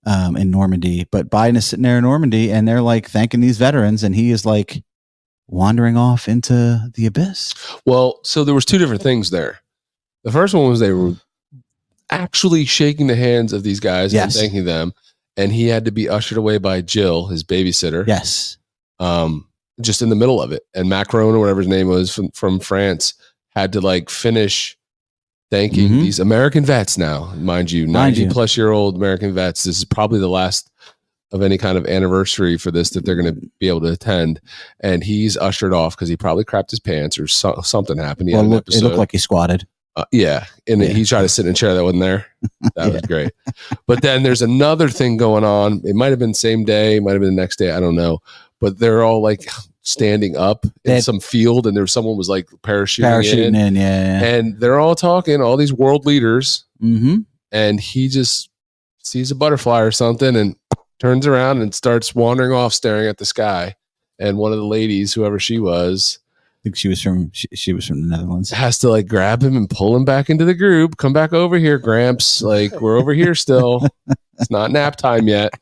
in Normandy. But Biden is sitting there in Normandy, and they're like thanking these veterans, and he is like wandering off into the abyss. Well, so there was two different things there. The first one was they were actually shaking the hands of these guys and thanking them, and he had to be ushered away by Jill, his babysitter. Yes. Just in the middle of it. And Macron, or whatever his name was from France, had to like finish thanking these American vets now, mind you, 90-plus-year-old American vets. This is probably the last of any kind of anniversary for this that they're going to be able to attend. And he's ushered off because he probably crapped his pants or something happened. It looked like he squatted. He tried to sit in a chair that wasn't there. That was great. But then there's another thing going on. It might have been same day, might have been the next day. I don't know. But they're all like standing up in some field, and someone was like parachuting in. And they're all talking, all these world leaders. And he just sees a butterfly or something and turns around and starts wandering off, staring at the sky. And one of the ladies, whoever she was, I think she was from the Netherlands, has to like grab him and pull him back into the group. Come back over here, Gramps. Like, we're over here still. It's not nap time yet.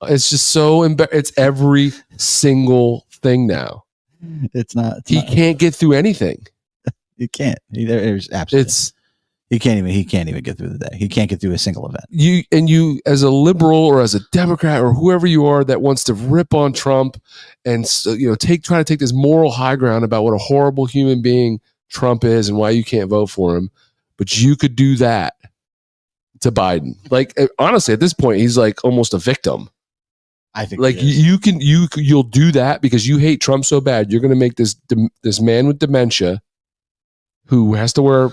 It's just so it's every single thing now. It's not. He can't get through anything. You can't. There's absolutely. He can't even get through the day. He can't get through a single event. You as a liberal or as a Democrat or whoever you are that wants to rip on Trump and try to take this moral high ground about what a horrible human being Trump is and why you can't vote for him, but you could do that to Biden. Like, honestly, at this point, he's like almost a victim. I think like you'll do that because you hate Trump so bad. You're going to make this man with dementia who has to wear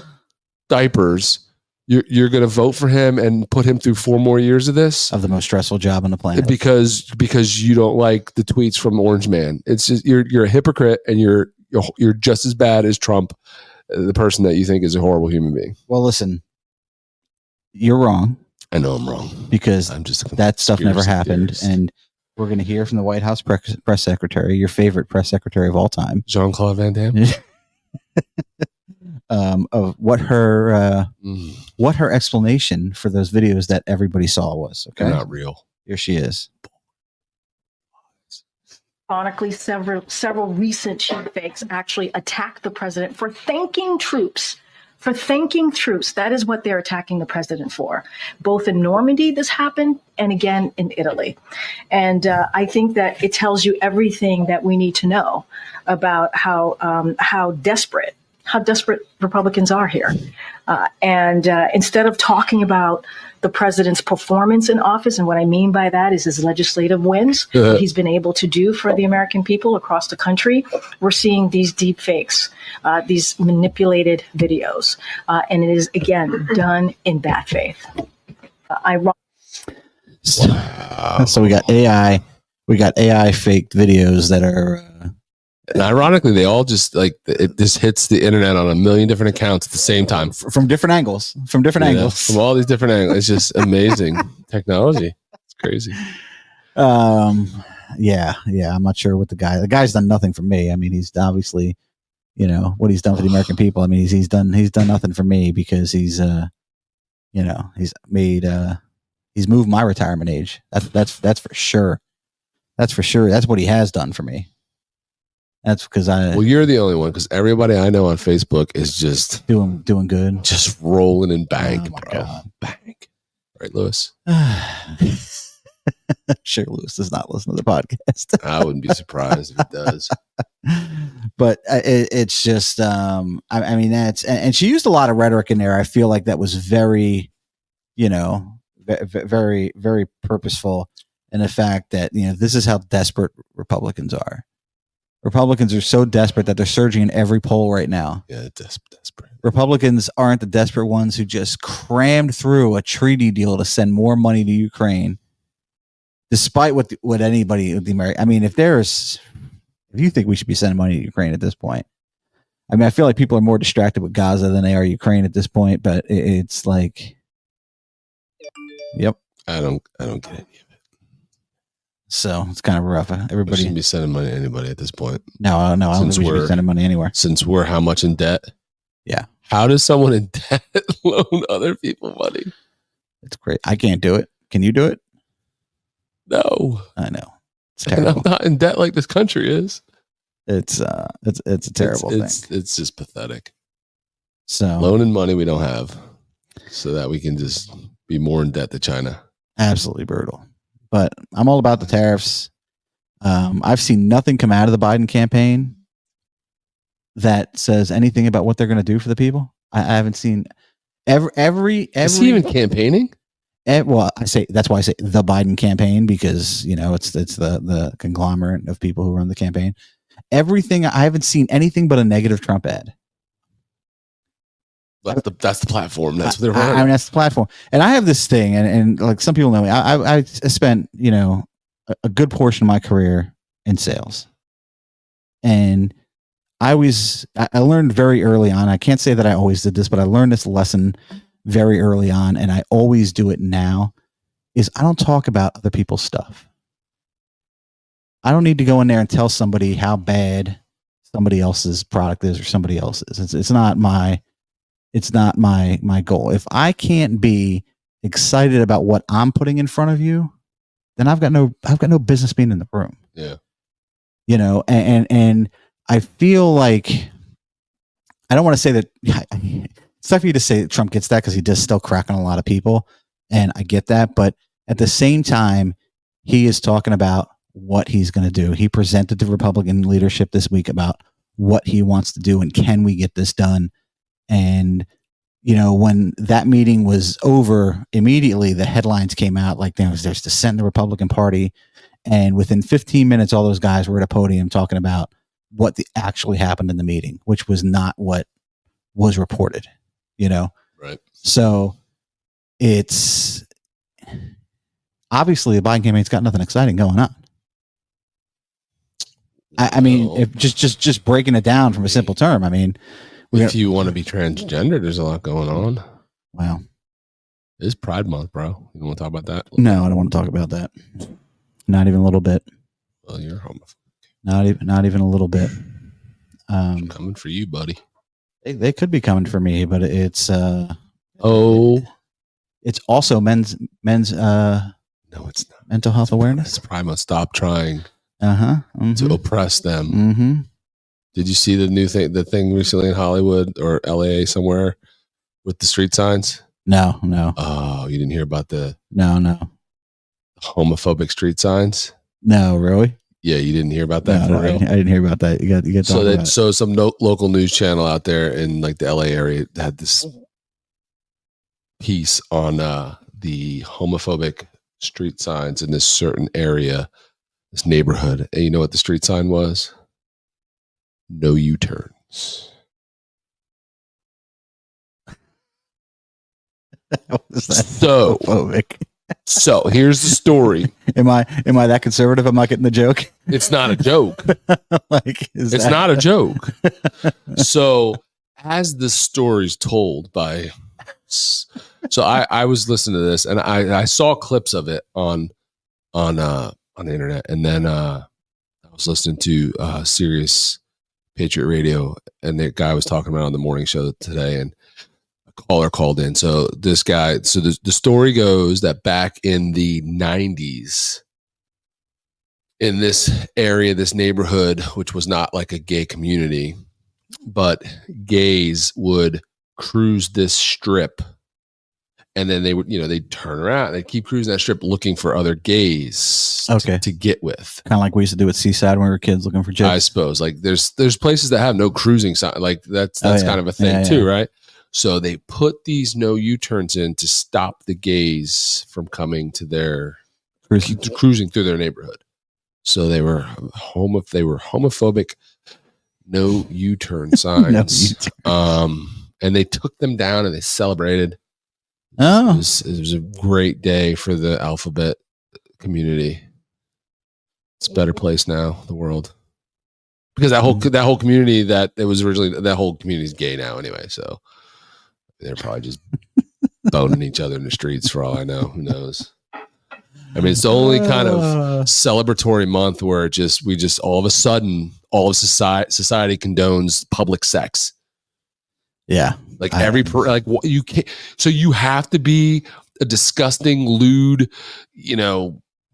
diapers. You're going to vote for him and put him through 4 more years of this, of the most stressful job on the planet, because you don't like the tweets from Orange Man. It's just you're a hypocrite, and you're just as bad as Trump, the person that you think is a horrible human being. Well, listen, you're wrong. I know I'm wrong because that stuff never happened, and we're going to hear from the White House press secretary, your favorite press secretary of all time, Jean-Claude Van Damme, of what her explanation for those videos that everybody saw was. Okay, they're not real. Here she is. Ironically, several recent cheap fakes actually attacked the president for thanking troops. That is what they're attacking the president for. Both in Normandy, this happened, and again in Italy. And I think that it tells you everything that we need to know about how desperate Republicans are here. And instead of talking about the president's performance in office, and what I mean by that is his legislative wins, what he's been able to do for the American people across the country, we're seeing these deep fakes, these manipulated videos. And it is, again, done in bad faith. So we got AI faked videos that are And ironically, they all just like it just hits the internet on a million different accounts at the same time from different angles, from all these different angles. It's just amazing technology. It's crazy. Yeah. I'm not sure what the guy's done nothing for me. I mean, he's obviously, what he's done for the American people. I mean, he's done nothing for me because he's he's moved my retirement age. That's for sure. That's for sure. That's what he has done for me. That's because well, you're the only one because everybody I know on Facebook is just doing good, just rolling in bank, bro. God. Bank, right, Lewis? Sure, Lewis does not listen to the podcast. I wouldn't be surprised if it does. But it's just, I mean, and she used a lot of rhetoric in there. I feel like that was very, very, very purposeful in the fact that, this is how desperate Republicans are. Republicans are so desperate that they're surging in every poll right now. Yeah, desperate. Republicans aren't the desperate ones who just crammed through a treaty deal to send more money to Ukraine, despite what anybody with the American. I mean, if you think we should be sending money to Ukraine at this point, I mean, I feel like people are more distracted with Gaza than they are Ukraine at this point. But it's like, yep. I don't get it. So it's kind of rough. Everybody shouldn't be sending money to anybody at this point. No, I don't think we should be sending money anywhere. Since we're how much in debt? Yeah. How does someone in debt loan other people money? It's great. I can't do it. Can you do it? No. I know. It's terrible. And I'm not in debt like this country is. It's a terrible thing. It's just pathetic. So loaning money we don't have so that we can just be more in debt to China. Absolutely brutal. But I'm all about the tariffs. I've seen nothing come out of the Biden campaign that says anything about what they're going to do for the people. I haven't seen every. Is he even campaigning? Well, that's why I say the Biden campaign, because it's the conglomerate of people who run the campaign. Everything, I haven't seen anything but a negative Trump ad. That's the platform. That's what they're running. I mean, that's the platform. And I have this thing, and like some people know me, I spent, a good portion of my career in sales. And I learned very early on. I can't say that I always did this, but I learned this lesson very early on, and I always do it now, is I don't talk about other people's stuff. I don't need to go in there and tell somebody how bad somebody else's product is or somebody else's. It's not my goal. If I can't be excited about what I'm putting in front of you, then I've got no business being in the room. Yeah. And I feel like, I don't want to say that it's tough for you to say that Trump gets that because he does still crack on a lot of people. And I get that. But at the same time, he is talking about what he's going to do. He presented to Republican leadership this week about what he wants to do and can we get this done. And, when that meeting was over, immediately the headlines came out like there's dissent in the Republican Party. And within 15 minutes, all those guys were at a podium talking about what actually happened in the meeting, which was not what was reported, Right. So it's obviously the Biden campaign's got nothing exciting going on. I mean, if just breaking it down from a simple term, I mean, if you want to be transgender, there's a lot going on. Wow. It's Pride Month, bro. You don't want to talk about that? No, I don't want to talk about that. Not even a little bit. Well, you're homophobic. Not even a little bit. Coming for you, buddy. They could be coming for me, but it's it's also men's no, it's not. Mental health awareness. It's Pride Month. Stop trying to oppress them. Mm-hmm. Did you see the thing recently in Hollywood or LA somewhere with the street signs? No. Oh, you didn't hear about the homophobic street signs? No, really? Yeah, you didn't hear about that. No, I didn't hear about that. You got so some local news channel out there in like the LA area had this piece on the homophobic street signs in this certain area, this neighborhood. And you know what the street sign was? No U-turns. How is that so homophobic? So here's the story. Am I that conservative? I'm not getting the joke. It's not a joke. It's not a joke. So as the story's told by, so I was listening to this and I saw clips of it on the internet, and then I was listening to Sirius Patriot Radio, and the guy was talking about it on the morning show today, and caller called in. So this guy, so the story goes that back in the 90s, in this area, this neighborhood, which was not like a gay community, but gays would cruise this strip, and then they would, they'd turn around and they'd keep cruising that strip looking for other gays to get with. Kind of like we used to do at Seaside when we were kids looking for chicks. I suppose. Like there's places that have no cruising sign. Like that's kind of a thing too, right? So they put these no U-turns in to stop the gays from coming to their cruising through their neighborhood. So they were homophobic no U-turn signs. And they took them down and they celebrated. Oh, it was a great day for the alphabet community. It's a better place now, the world, because that whole community that it was originally, that whole community is gay now anyway. So they're probably just boning each other in the streets for all I know. Who knows? I mean, it's the only kind of celebratory month where we just all of a sudden, all of society condones public sex. Yeah. Like you can't, so you have to be a disgusting, lewd,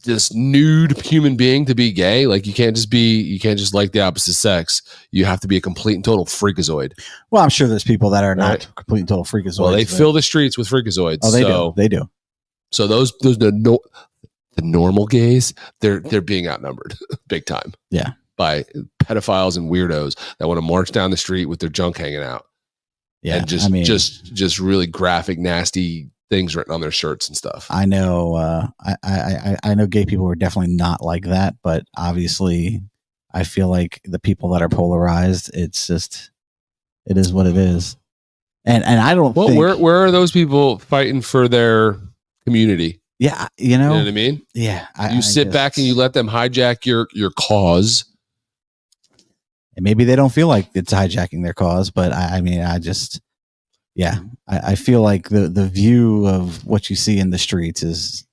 this nude human being to be gay. Like you can't just like the opposite sex. You have to be a complete and total freakazoid. Well, I'm sure there's people that are not complete and total freakazoids. Well, they fill the streets with freakazoids. Oh, they do. So the normal gays, they're being outnumbered big time. Yeah. By pedophiles and weirdos that want to march down the street with their junk hanging out. Yeah. And just really graphic, nasty things written on their shirts and stuff. I know. I know gay people are definitely not like that, but obviously, I feel like the people that are polarized, it is what it is. And I don't. Well, where are those people fighting for their community? Yeah, you know what I mean. Yeah, you sit back and you let them hijack your cause. And maybe they don't feel like it's hijacking their cause, but I feel like the view of what you see in the streets is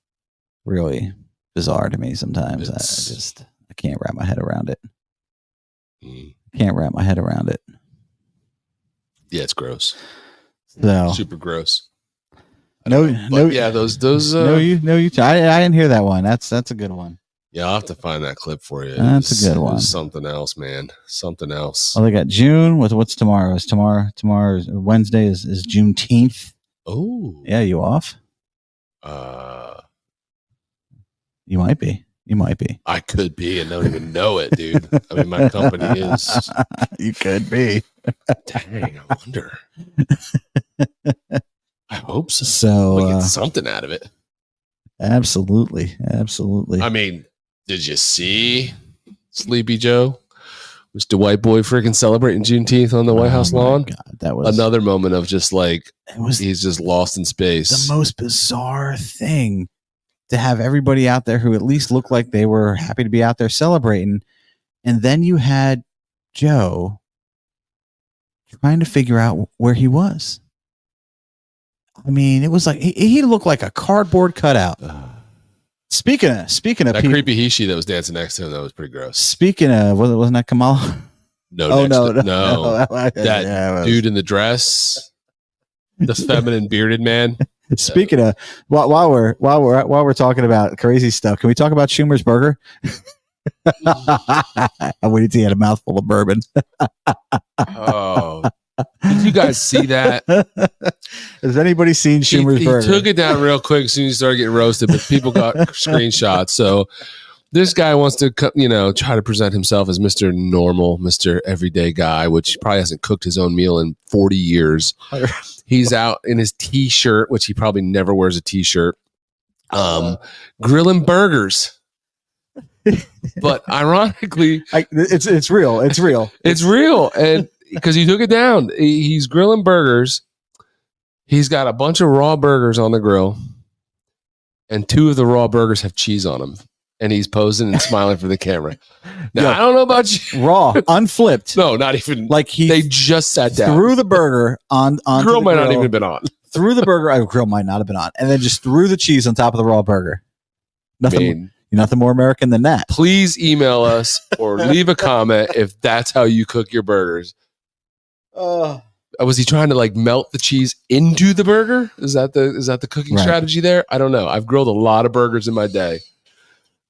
really bizarre to me sometimes. I can't wrap my head around it. Can't wrap my head around it. Yeah, it's gross. So super gross. No. Yeah, those. No, you. I didn't hear that one. That's a good one. Yeah, I'll have to find that clip for you. That's a good one. Something else, man. Something else. Oh, they got June. What's tomorrow? Is tomorrow Wednesday is Juneteenth. Oh. Yeah, you off? You might be. I could be and don't even know it, dude. I mean, my company is. You could be. Dang, I wonder. I hope so. So we'll get something out of it. Absolutely. I mean, did you see Sleepy Joe? Was the white boy freaking celebrating Juneteenth on the White House lawn? God, that was another moment of just like he's just lost in space. The most bizarre thing to have everybody out there who at least looked like they were happy to be out there celebrating, and then you had Joe trying to figure out where he was. I mean, it was like he looked like a cardboard cutout. Speaking of that creepy he-she that was dancing next to him, that was pretty gross. Speaking of, wasn't that Kamala? No. That dude in the dress, the feminine bearded man. Speaking of, while we're talking about crazy stuff, can we talk about Schumer's burger? I waited till he had a mouthful of bourbon. Oh. Did you guys see that? Has anybody seen Schumer's burger? He took it down real quick as soon as he started getting roasted, but people got screenshots. So this guy wants to, try to present himself as Mr. Normal, Mr. Everyday Guy, which probably hasn't cooked his own meal in 40 years. He's out in his t-shirt, which he probably never wears a t-shirt, grilling burgers. But ironically, it's real. It's real. It's real. And because he took it down, he's grilling burgers. He's got a bunch of raw burgers on the grill, and 2 of the raw burgers have cheese on them. And he's posing and smiling for the camera. Now, I don't know about you. Raw, unflipped. No, not even. Like they just sat down. Threw the burger on the grill might not even have been on. Threw the burger. Grill might not have been on. And then just threw the cheese on top of the raw burger. Nothing more American than that. Please email us or leave a comment if that's how you cook your burgers. Was he trying to like melt the cheese into the burger? Is that the cooking strategy there? I don't know. I've grilled a lot of burgers in my day.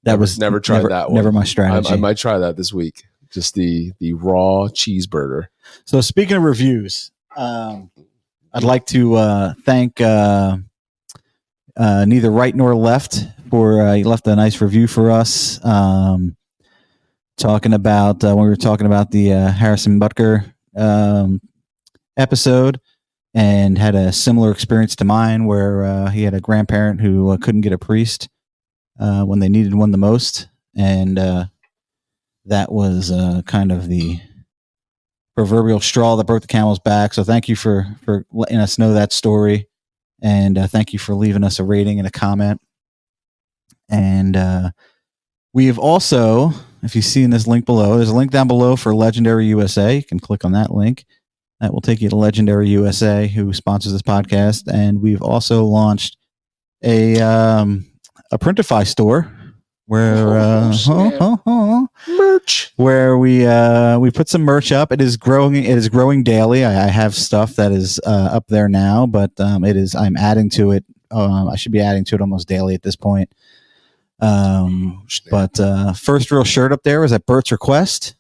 Never tried that one. Never my strategy. I might try that this week. Just the raw cheeseburger. So speaking of reviews, I'd like to thank Neither Right Nor Left for he left a nice review for us. Talking about when we were talking about the Harrison Butker episode, and had a similar experience to mine where he had a grandparent who couldn't get a priest when they needed one the most, and that was kind of the proverbial straw that broke the camel's back. So thank you for letting us know that story, and thank you for leaving us a rating and a comment. And we have also, if you see in this link below, there's a link down below for Legendary USA. You can click on that link. That will take you to Legendary USA, who sponsors this podcast. And we've also launched a Printify store where merch, where we put some merch up. It is growing. It is growing daily. I have stuff that is up there now, but I'm adding to it. I should be adding to it almost daily at this point. But first real shirt up there was at Bert's request.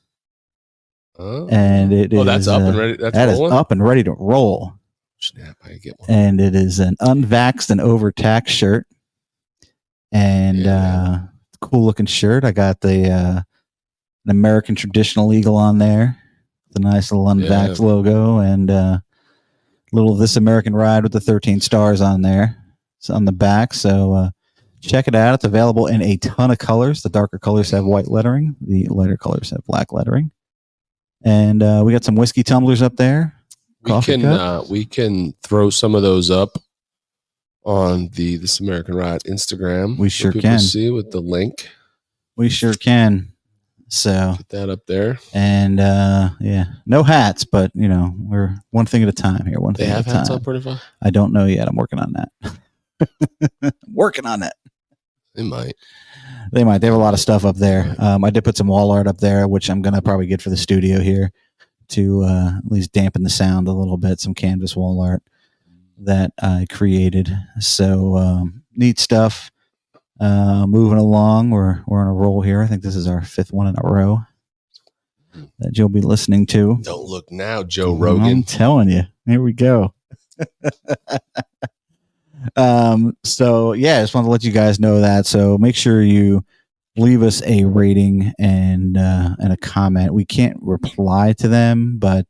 And it is that's up and ready. That is up and ready to roll. Snap! I get one. And it is an unvaxxed and overtaxed shirt, and cool looking shirt. I got the an American traditional eagle on there, the nice little unvaxxed logo, and little This American Ride with the 13 stars on there. It's on the back, so check it out. It's available in a ton of colors. The darker colors have white lettering. The lighter colors have black lettering. And we got some whiskey tumblers up there. We can throw some of those up on the This American Ride Instagram. We sure can see with the link. We sure can. So get that up there. And no hats, but we're one thing at a time here. One thing at a time. They have hats on Printify? I don't know yet. I'm working on that. Working on that. They might. They have a lot of stuff up there. I did put some wall art up there, which I'm going to probably get for the studio here to at least dampen the sound a little bit. Some canvas wall art that I created. So neat stuff. Moving along. We're on a roll here. I think this is our 5th one in a row that you'll be listening to. Don't look now, Joe Rogan. I'm telling you. Here we go. So yeah, I just wanted to let you guys know that. So make sure you leave us a rating and a comment. We can't reply to them, but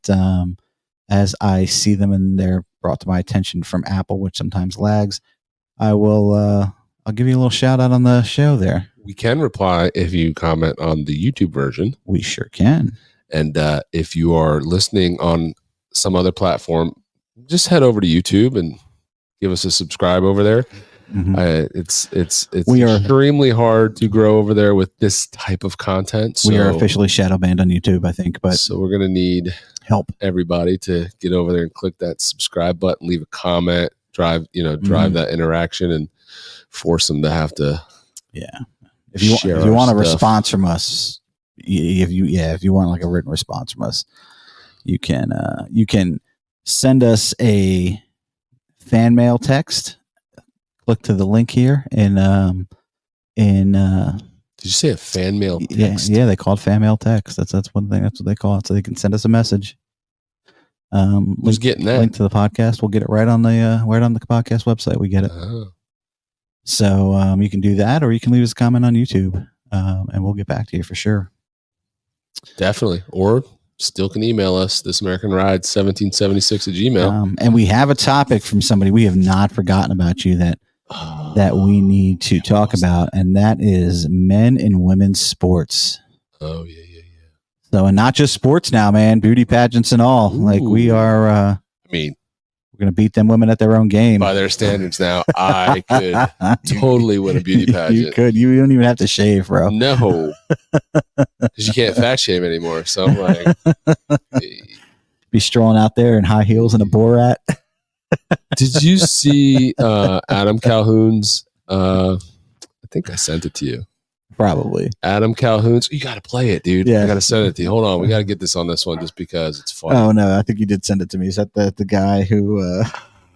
as I see them and they're brought to my attention from Apple, which sometimes lags, I will I'll give you a little shout out on the show there. We can reply if you comment on the YouTube version. We sure can. And if you are listening on some other platform, just head over to YouTube and give us a subscribe over there. Mm-hmm. It's extremely hard to grow over there with this type of content. So, we are officially shadow banned on YouTube, I think. But so we're going to need help, everybody, to get over there and click that subscribe button, leave a comment, drive that interaction, and force them to have to. Yeah, if you want a response from us, if you want like a written response from us, you can send us a fan mail text. Click to the link here in did you say a fan mail text? Yeah, they call it fan mail text. That's one thing. That's what they call it. So they can send us a message. Who's getting that? Link to the podcast. We'll get it right on the podcast website. We get it. So you can do that, or you can leave us a comment on YouTube, and we'll get back to you for sure. Definitely. Or still can email us, thisamericanride1776@gmail. And we have a topic from somebody. We have not forgotten about you that we need to talk about, and that is men and women's sports. Oh, yeah. So, and not just sports now, man, beauty pageants and all. Ooh. Like we are, we're going to beat them women at their own game. By their standards now, I could totally win a beauty pageant. You could. You don't even have to shave, bro. No. Because you can't fat shame anymore. So I'm like... Be strolling out there in high heels and a Borat. Did you see Adam Calhoun's... I think I sent it to you. Probably. Adam Calhoun's... You got to play it, dude. Yeah. I got to send it to you. Hold on. We got to get this on this one just because it's fun. Oh, no. I think you did send it to me. Is that the guy who...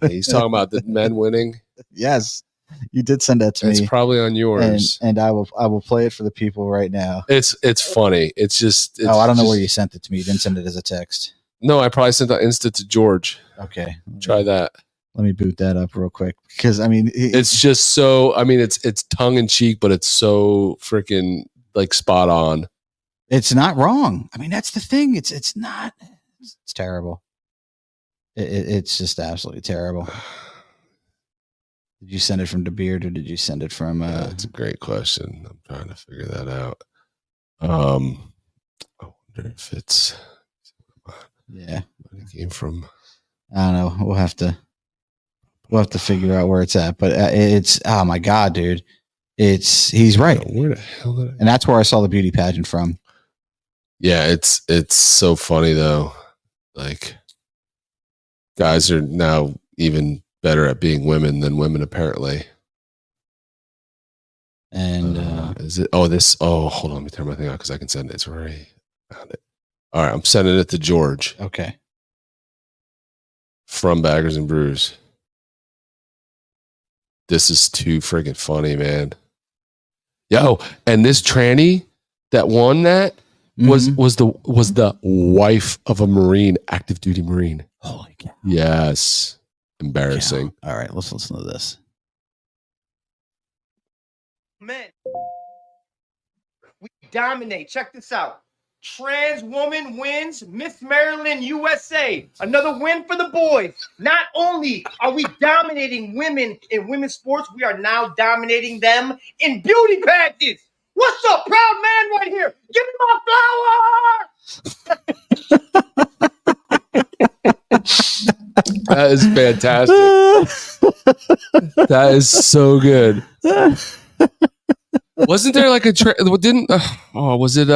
He's talking about the men winning? Yes. You did send that to me. It's probably on yours. And I will play it for the people right now. It's funny. It's just... I don't know where you sent it to me. You didn't send it as a text. No, I probably sent that Insta to George. Okay. Try that. Let me boot that up real quick. Because, I mean... It's just so... I mean, it's tongue-in-cheek, but it's so freaking, like, spot on. It's not wrong. I mean, that's the thing. It's not... It's terrible. It's just absolutely terrible. Did you send it from DeBeard or did you send it from... That's a great question. I'm trying to figure that out. I wonder if it's... Yeah. It came from... I don't know. We'll have to figure out where it's at. But it's... Oh, my God, dude. He's right. Where the hell did And that's where I saw the beauty pageant from. Yeah, it's so funny, though. Like, guys are now even better at being women than women, apparently. And is it? Oh, this. Oh, hold on. Let me turn my thing on because I can send it. It's already found it. All right, I'm sending it to George. Okay. From Baggers and Brews. This is too freaking funny, man. Yo, and this tranny that won that was the wife of a Marine, active duty Marine. Holy cow. Yes. Embarrassing. All right, let's listen to this. Men, we dominate. Check this out. Trans woman wins Miss Maryland USA. Another win for the boys. Not only are we dominating women in women's sports, we are now dominating them in beauty pageants. What's up, proud man right here? Give me my flower. That is fantastic. That is so good. Wasn't there like a was it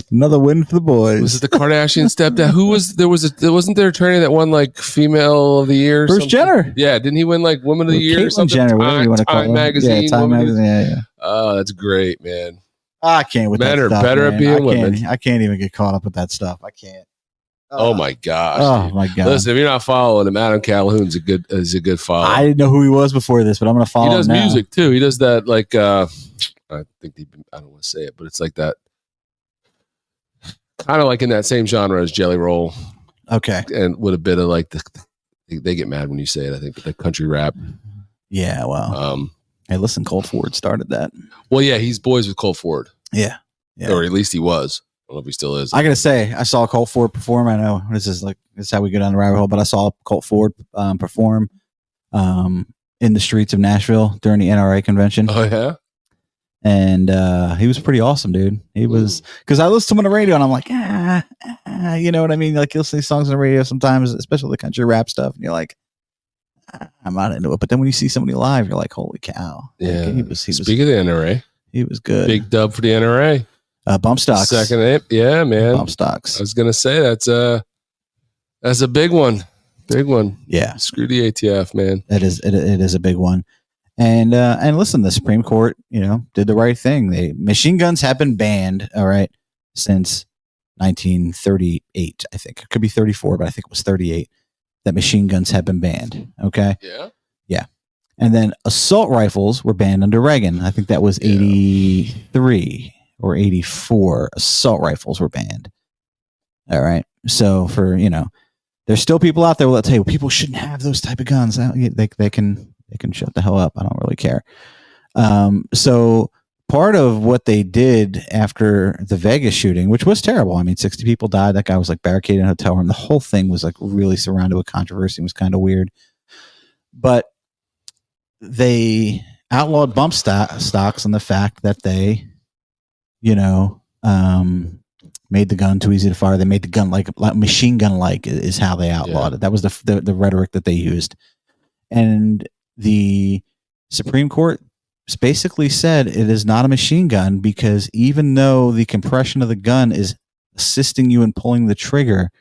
another win for the boys? Was it the Kardashian stepdad? Who was wasn't there an attorney that won like female of the year? Bruce Jenner. Yeah, didn't he win like woman of the year? Caitlyn or something? Jenner, whatever you want to call Time it. magazine. Yeah, Time magazine. Yeah. Oh, that's great, man. I can't with Men that are stuff, better man. at being women. I can't even get caught up with that stuff. I can't. Oh my gosh. Oh my God. Listen, if you're not following him, Adam Calhoun's a good follow. I didn't know who he was before this, but I'm going to follow him. He does now. music too. He does that like I don't want to say it, but it's like that kind of like in that same genre as Jelly Roll. Okay. And with a bit of like they get mad when you say it, I think, the country rap. Yeah, well. Hey, listen, Colt Ford started that. Well, yeah, he's boys with Colt Ford. Yeah. Or at least he was. I don't know if he still is. I gotta say, I saw Colt Ford perform. I know this is how we go down the rabbit hole, but I saw Colt Ford perform in the streets of Nashville during the NRA convention. Oh yeah, and he was pretty awesome, dude. He was, because I listen to him on the radio and I'm like, you know what I mean? Like you'll see songs on the radio sometimes, especially the country rap stuff, and you're like, I'm not into it. But then when you see somebody live, you're like, holy cow! Yeah. Like, he was. Speaking of the NRA, he was good. Big dub for the NRA. Bump stocks. Second, yeah, man. Bump stocks. I was gonna say that's a big one. Big one. Yeah. Screw the ATF, man. It is a big one. And listen, the Supreme Court, did the right thing. Machine guns have been banned, all right, since 1938. I think it could be 34, but I think it was 38 that machine guns have been banned. Okay. Yeah. Yeah. And then assault rifles were banned under Reagan. I think that was 83 or 84. Assault rifles were banned. All right. So for, there's still people out there that say, well, people shouldn't have those type of guns. They can shut the hell up. I don't really care. So part of what they did after the Vegas shooting, which was terrible. I mean, 60 people died. That guy was like barricaded in a hotel room. The whole thing was like really surrounded with controversy. It was kind of weird. But they outlawed bump stocks and the fact that they, made the gun too easy to fire. They made the gun like machine gun like is how they outlawed it. That was the rhetoric that they used. And the Supreme Court basically said it is not a machine gun because even though the compression of the gun is assisting you in pulling the trigger,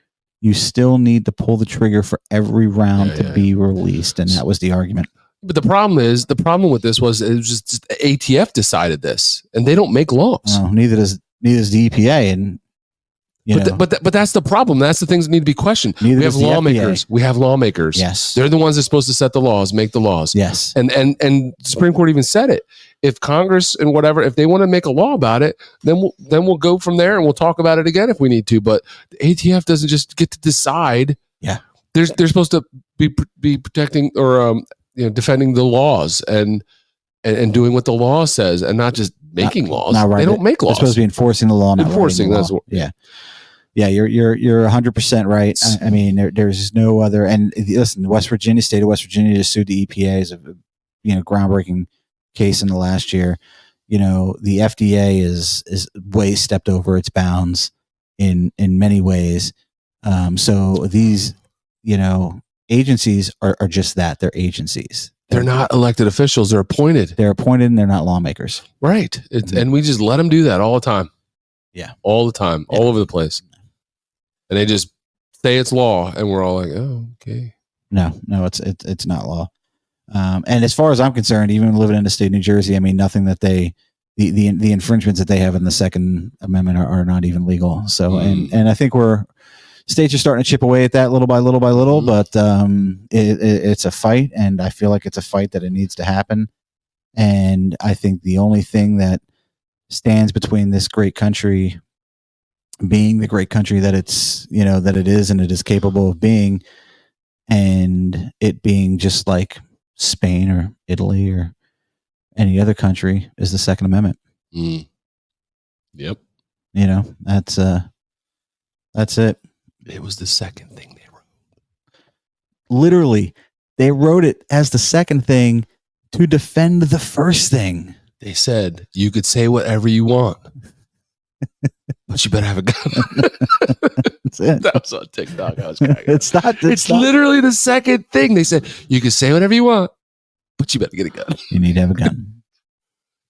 you still need to pull the trigger for every round to be released. And that was the argument. But the problem with this was it was just ATF decided this, and they don't make laws. No, neither does the EPA. And but that's the problem. That's the things that need to be questioned. We have lawmakers. We have lawmakers. Yes, they're the ones that are supposed to set the laws, make the laws. Yes, and the Supreme Court even said it. If Congress and whatever, if they want to make a law about it, then we'll go from there and we'll talk about it again if we need to. But the ATF doesn't just get to decide. Yeah, they're supposed to be protecting or defending the laws and doing what the law says and not just making laws. Right. They don't make laws. They're supposed to be enforcing the law. Enforcing that's what, yeah. You're 100% right. I mean, there's no other. And listen, the state of West Virginia just sued the EPA as a groundbreaking case in the last year. The FDA is way stepped over its bounds in many ways. So these agencies are just that. They're agencies. They're not elected officials. They're appointed. They're appointed and they're not lawmakers. Right. And we just let them do that all the time. Yeah. All the time. Yeah. All over the place. And they just say it's law. And we're all like, oh, okay. No, it's not law. And as far as I'm concerned, even living in the state of New Jersey, I mean, nothing that the infringements that they have in the Second Amendment are not even legal. So, and I think states are starting to chip away at that little by little by little, but it's a fight, and I feel like it's a fight that it needs to happen. And I think the only thing that stands between this great country being the great country that it's that it is and it is capable of being, and it being just like Spain or Italy or any other country, is the Second Amendment. Yep. That's it. It was the second thing they wrote. Literally, they wrote it as the second thing to defend the first thing. They said you could say whatever you want, but you better have a gun. That's it. That was on TikTok. I was cracking. It's literally the second thing. They said you can say whatever you want, but you better get a gun. You need to have a gun.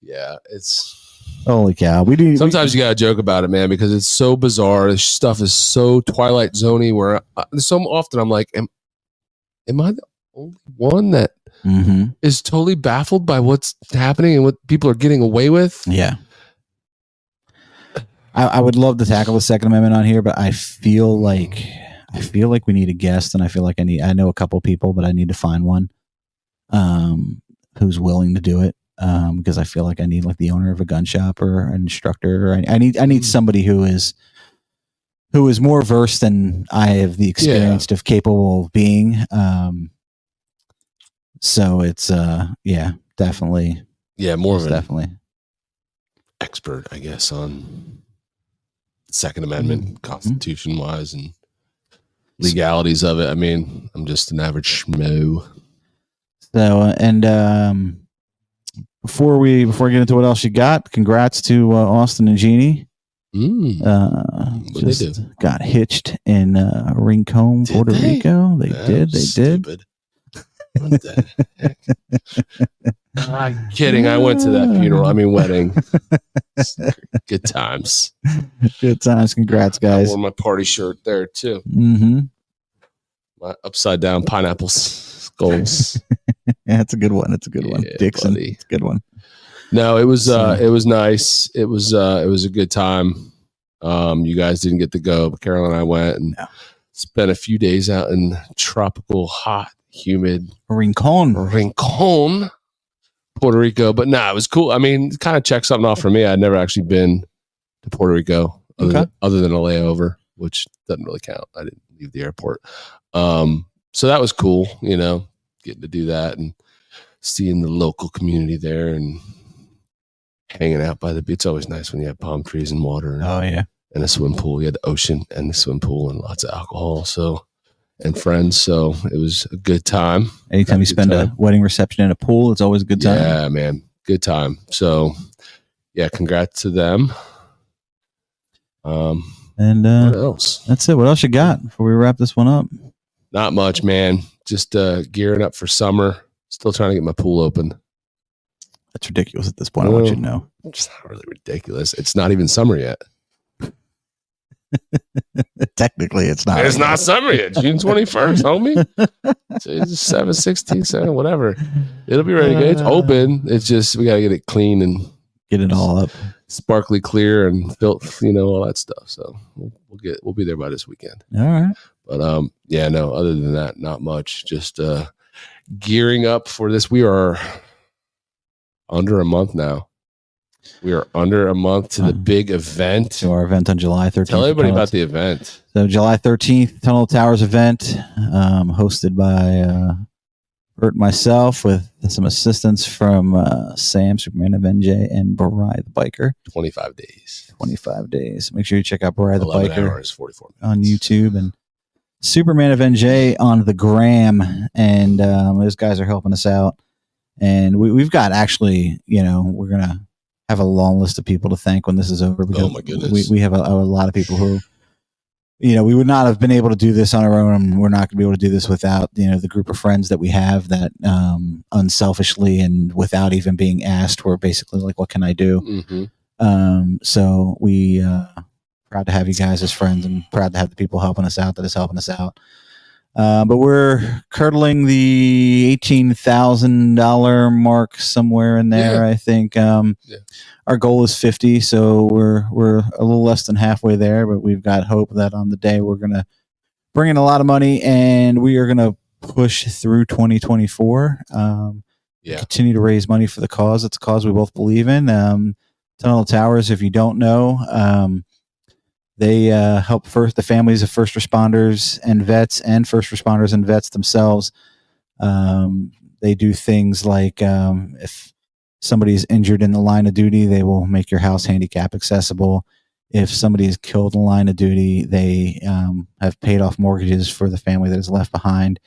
Yeah, it's holy cow. Sometimes you gotta joke about it, man, because it's so bizarre. This stuff is so Twilight Zoney. Where so often I'm like, am I the only one that is totally baffled by what's happening and what people are getting away with? Yeah. I would love to tackle the Second Amendment on here, but I feel like we need a guest, and I feel like I know a couple people, but I need to find one who's willing to do it. Because I feel like I need like the owner of a gun shop or an instructor, or I need somebody who is more versed than I have the experience of capable of being. So it's definitely more of definitely expert, I guess, on Second Amendment, Constitution wise and legalities of it. I mean, I'm just an average schmo. So Before we get into what else you got, congrats to Austin and Jeannie. Just got hitched in Rincon, Puerto Rico. They did. Stupid. What the heck? I'm kidding. I went to that wedding. Good times. Good times. Congrats, guys. I wore my party shirt there too. My upside down pineapple skulls. Yeah, it's a good one. Dixon. Buddy. It's a good one. No, it was nice. It was a good time. You guys didn't get to go, but Carol and I went and spent a few days out in tropical, hot, humid Rincon, Puerto Rico. But it was cool. I mean, it kind of checked something off for me. I'd never actually been to Puerto Rico other than a layover, which doesn't really count. I didn't leave the airport. So that was cool, getting to do that and seeing the local community there and hanging out by the beach. It's always nice when you have palm trees and water. And a swim pool. You had the ocean and the swim pool and lots of alcohol. And friends. So it was a good time. Anytime you spend a wedding reception in a pool, it's always a good time. Yeah, man. Good time. So congrats to them. And what else? That's it. What else you got before we wrap this one up? Not much, man. Just gearing up for summer. Still trying to get my pool open. That's ridiculous at this point. I want you to know. It's not really ridiculous. It's not even summer yet. Technically, it's not. It's not summer yet. June 21st, homie. It's 7/16, 7, whatever. It'll be ready to go. It's open. It's just we gotta get it clean and get it all up, sparkly clear and built, all that stuff. So we'll be there by this weekend. All right. But yeah, no. Other than that, not much. Just gearing up for this. We are under a month now. We are under a month to the big event. To our event on July 13th. Tell everybody about the event. So July 13th, Tunnel Towers event, hosted by Bert and myself with some assistance from Sam, Superman of NJ, and Barai the Biker. 25 days. 25 days. Make sure you check out Barai the 11 Biker hours, 44 on YouTube and Superman of NJ on the gram. And those guys are helping us out. And we've got actually, we're going to have a long list of people to thank when this is over. Because my goodness. We have a lot of people who, we would not have been able to do this on our own. And we're not going to be able to do this without, the group of friends that we have that unselfishly and without even being asked, we're basically like, what can I do? Mm-hmm. So we proud to have you guys as friends and proud to have the people helping us out that is helping us out. But we're curdling the $18,000 mark somewhere in there. Yeah. I think our goal is 50, so we're a little less than halfway there. But we've got hope that on the day we're gonna bring in a lot of money, and we are gonna push through 2024. Continue to raise money for the cause. It's a cause we both believe in. Tunnel Towers, if you don't know. They help the families of first responders and vets and first responders and vets themselves. They do things like if somebody's injured in the line of duty, they will make your house handicap accessible. If somebody is killed in the line of duty, they have paid off mortgages for the family that is left behind,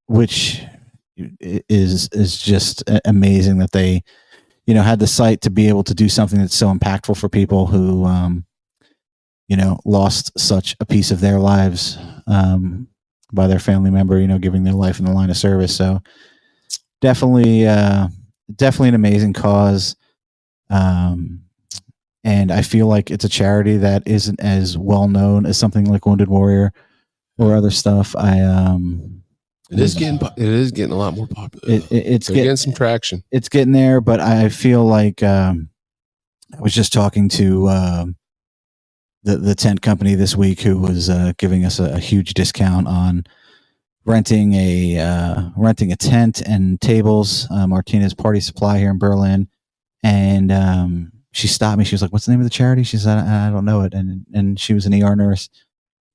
which is just amazing that they had the sight to be able to do something that's so impactful for people who, lost such a piece of their lives by their family member, giving their life in the line of service. So definitely an amazing cause. And I feel like it's a charity that isn't as well known as something like Wounded Warrior or other stuff. It is getting a lot more popular. It's getting some traction. It's getting there, but I feel like I was just talking to the tent company this week who was giving us a huge discount on renting a tent and tables. Martinez Party Supply here in Berlin, and she stopped me. She was like, "What's the name of the charity?" She said, "I don't know it," and she was an ER nurse,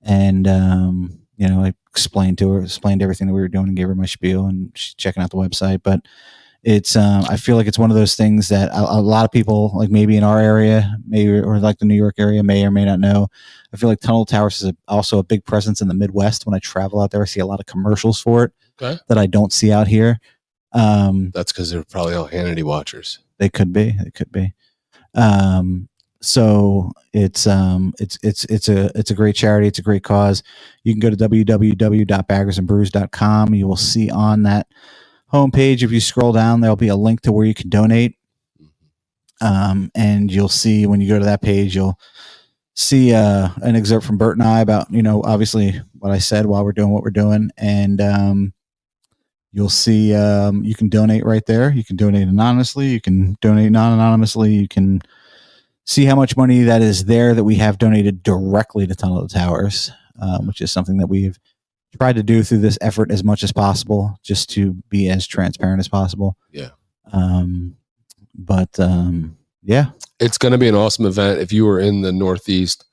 and I explained everything that we were doing and gave her my spiel, and she's checking out the website. But it's, I feel like it's one of those things that a lot of people, like maybe in our area, or like the New York area, may or may not know. I feel like Tunnel Towers is also a big presence in the Midwest. When I travel out there, I see a lot of commercials for it that I don't see out here. That's because they're probably all Hannity watchers. They could be. So it's a great charity. It's a great cause. You can go to www.baggersandbrews.com. You will see on that homepage, if you scroll down, there'll be a link to where you can donate. And you'll see when you go to that page, you'll see an excerpt from Bert and I about, obviously what I said while we're doing what we're doing. And you'll see you can donate right there. You can donate anonymously. You can donate non-anonymously. You can see how much money that is there that we have donated directly to Tunnel Towers, which is something that we've tried to do through this effort as much as possible, just to be as transparent as possible. Yeah. Yeah, it's going to be an awesome event. If you are in the Northeast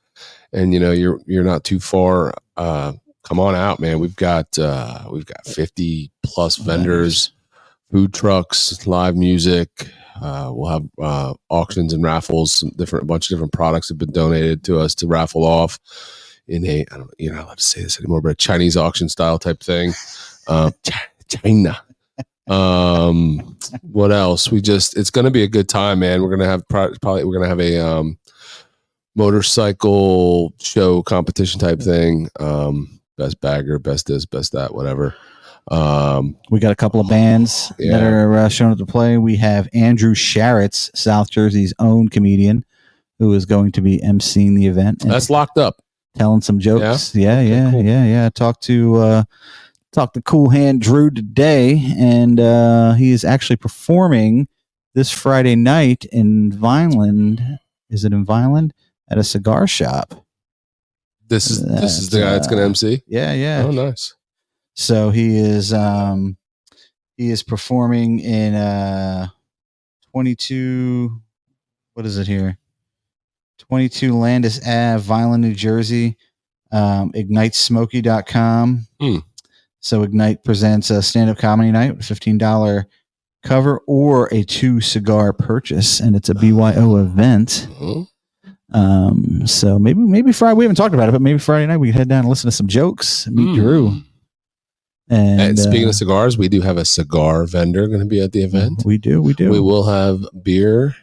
and you're not too far, come on out, man. We've got 50 plus vendors, food trucks, live music. We'll have auctions and raffles. A bunch of different products have been donated to us to raffle off in you're not allowed to say this anymore, but a Chinese auction style type thing. China. What else? It's going to be a good time, man. We're going to have motorcycle show competition type thing. Best bagger, best this, best that, whatever. We got a couple of bands that are showing up to play. We have Andrew Sharrett's, South Jersey's own comedian, who is going to be emceeing the event. That's locked up. Telling some jokes. Yeah. Cool. Talked to Cool Hand Drew today, and he is actually performing this Friday night in Vineland. Is it in Vineland? At a cigar shop. This is the guy that's going to MC? Yeah. Oh, nice. So he is performing in 22, what is it here? 22 Landis Ave, Vineland, New Jersey. IgniteSmoky.com. So Ignite presents a stand-up comedy night with $15 cover or a 2 cigar purchase, and it's a BYO event. So maybe Friday, we haven't talked about it, but maybe Friday night we can head down and listen to some jokes and meet Drew. And speaking of cigars, we do have a cigar vendor going to be at the event. We do. We will have beer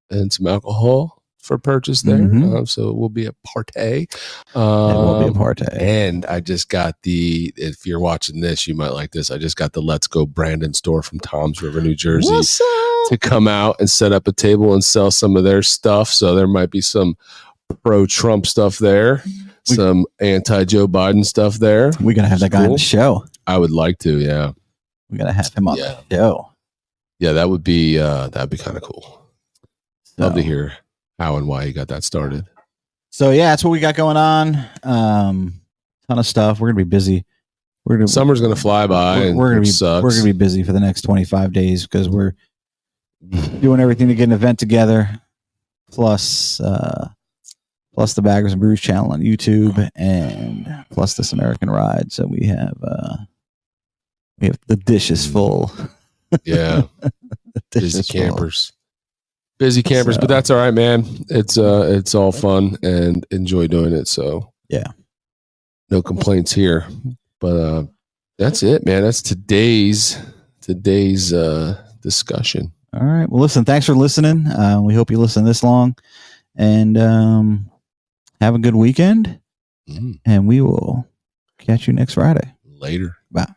and some alcohol for purchase there. So it will be a partay. It will be a partay. And I just got if you're watching this, you might like this. I just got the Let's Go Brandon store from Toms River, New Jersey to come out and set up a table and sell some of their stuff. So there might be some pro-Trump stuff there, some anti-Joe Biden stuff there. We're going to have that guy on the show. I would like to, yeah. We got to have him on the show. Yeah, that'd be kind of cool. Love to hear how and why he got that started. So yeah, that's what we got going on. Ton of stuff. We're gonna be busy. Summer's gonna fly by. We're gonna be busy for the next 25 days because we're doing everything to get an event together. Plus the Baggers and Brews channel on YouTube, and plus this American Ride. So we have the dishes full. Yeah, busy campers. Busy campers, but that's all right, man. It's all fun and enjoy doing it. So yeah, no complaints here. But that's it, man. That's today's discussion. All right. Well, listen. Thanks for listening. We hope you listen this long, and have a good weekend. And we will catch you next Friday. Later. Bye.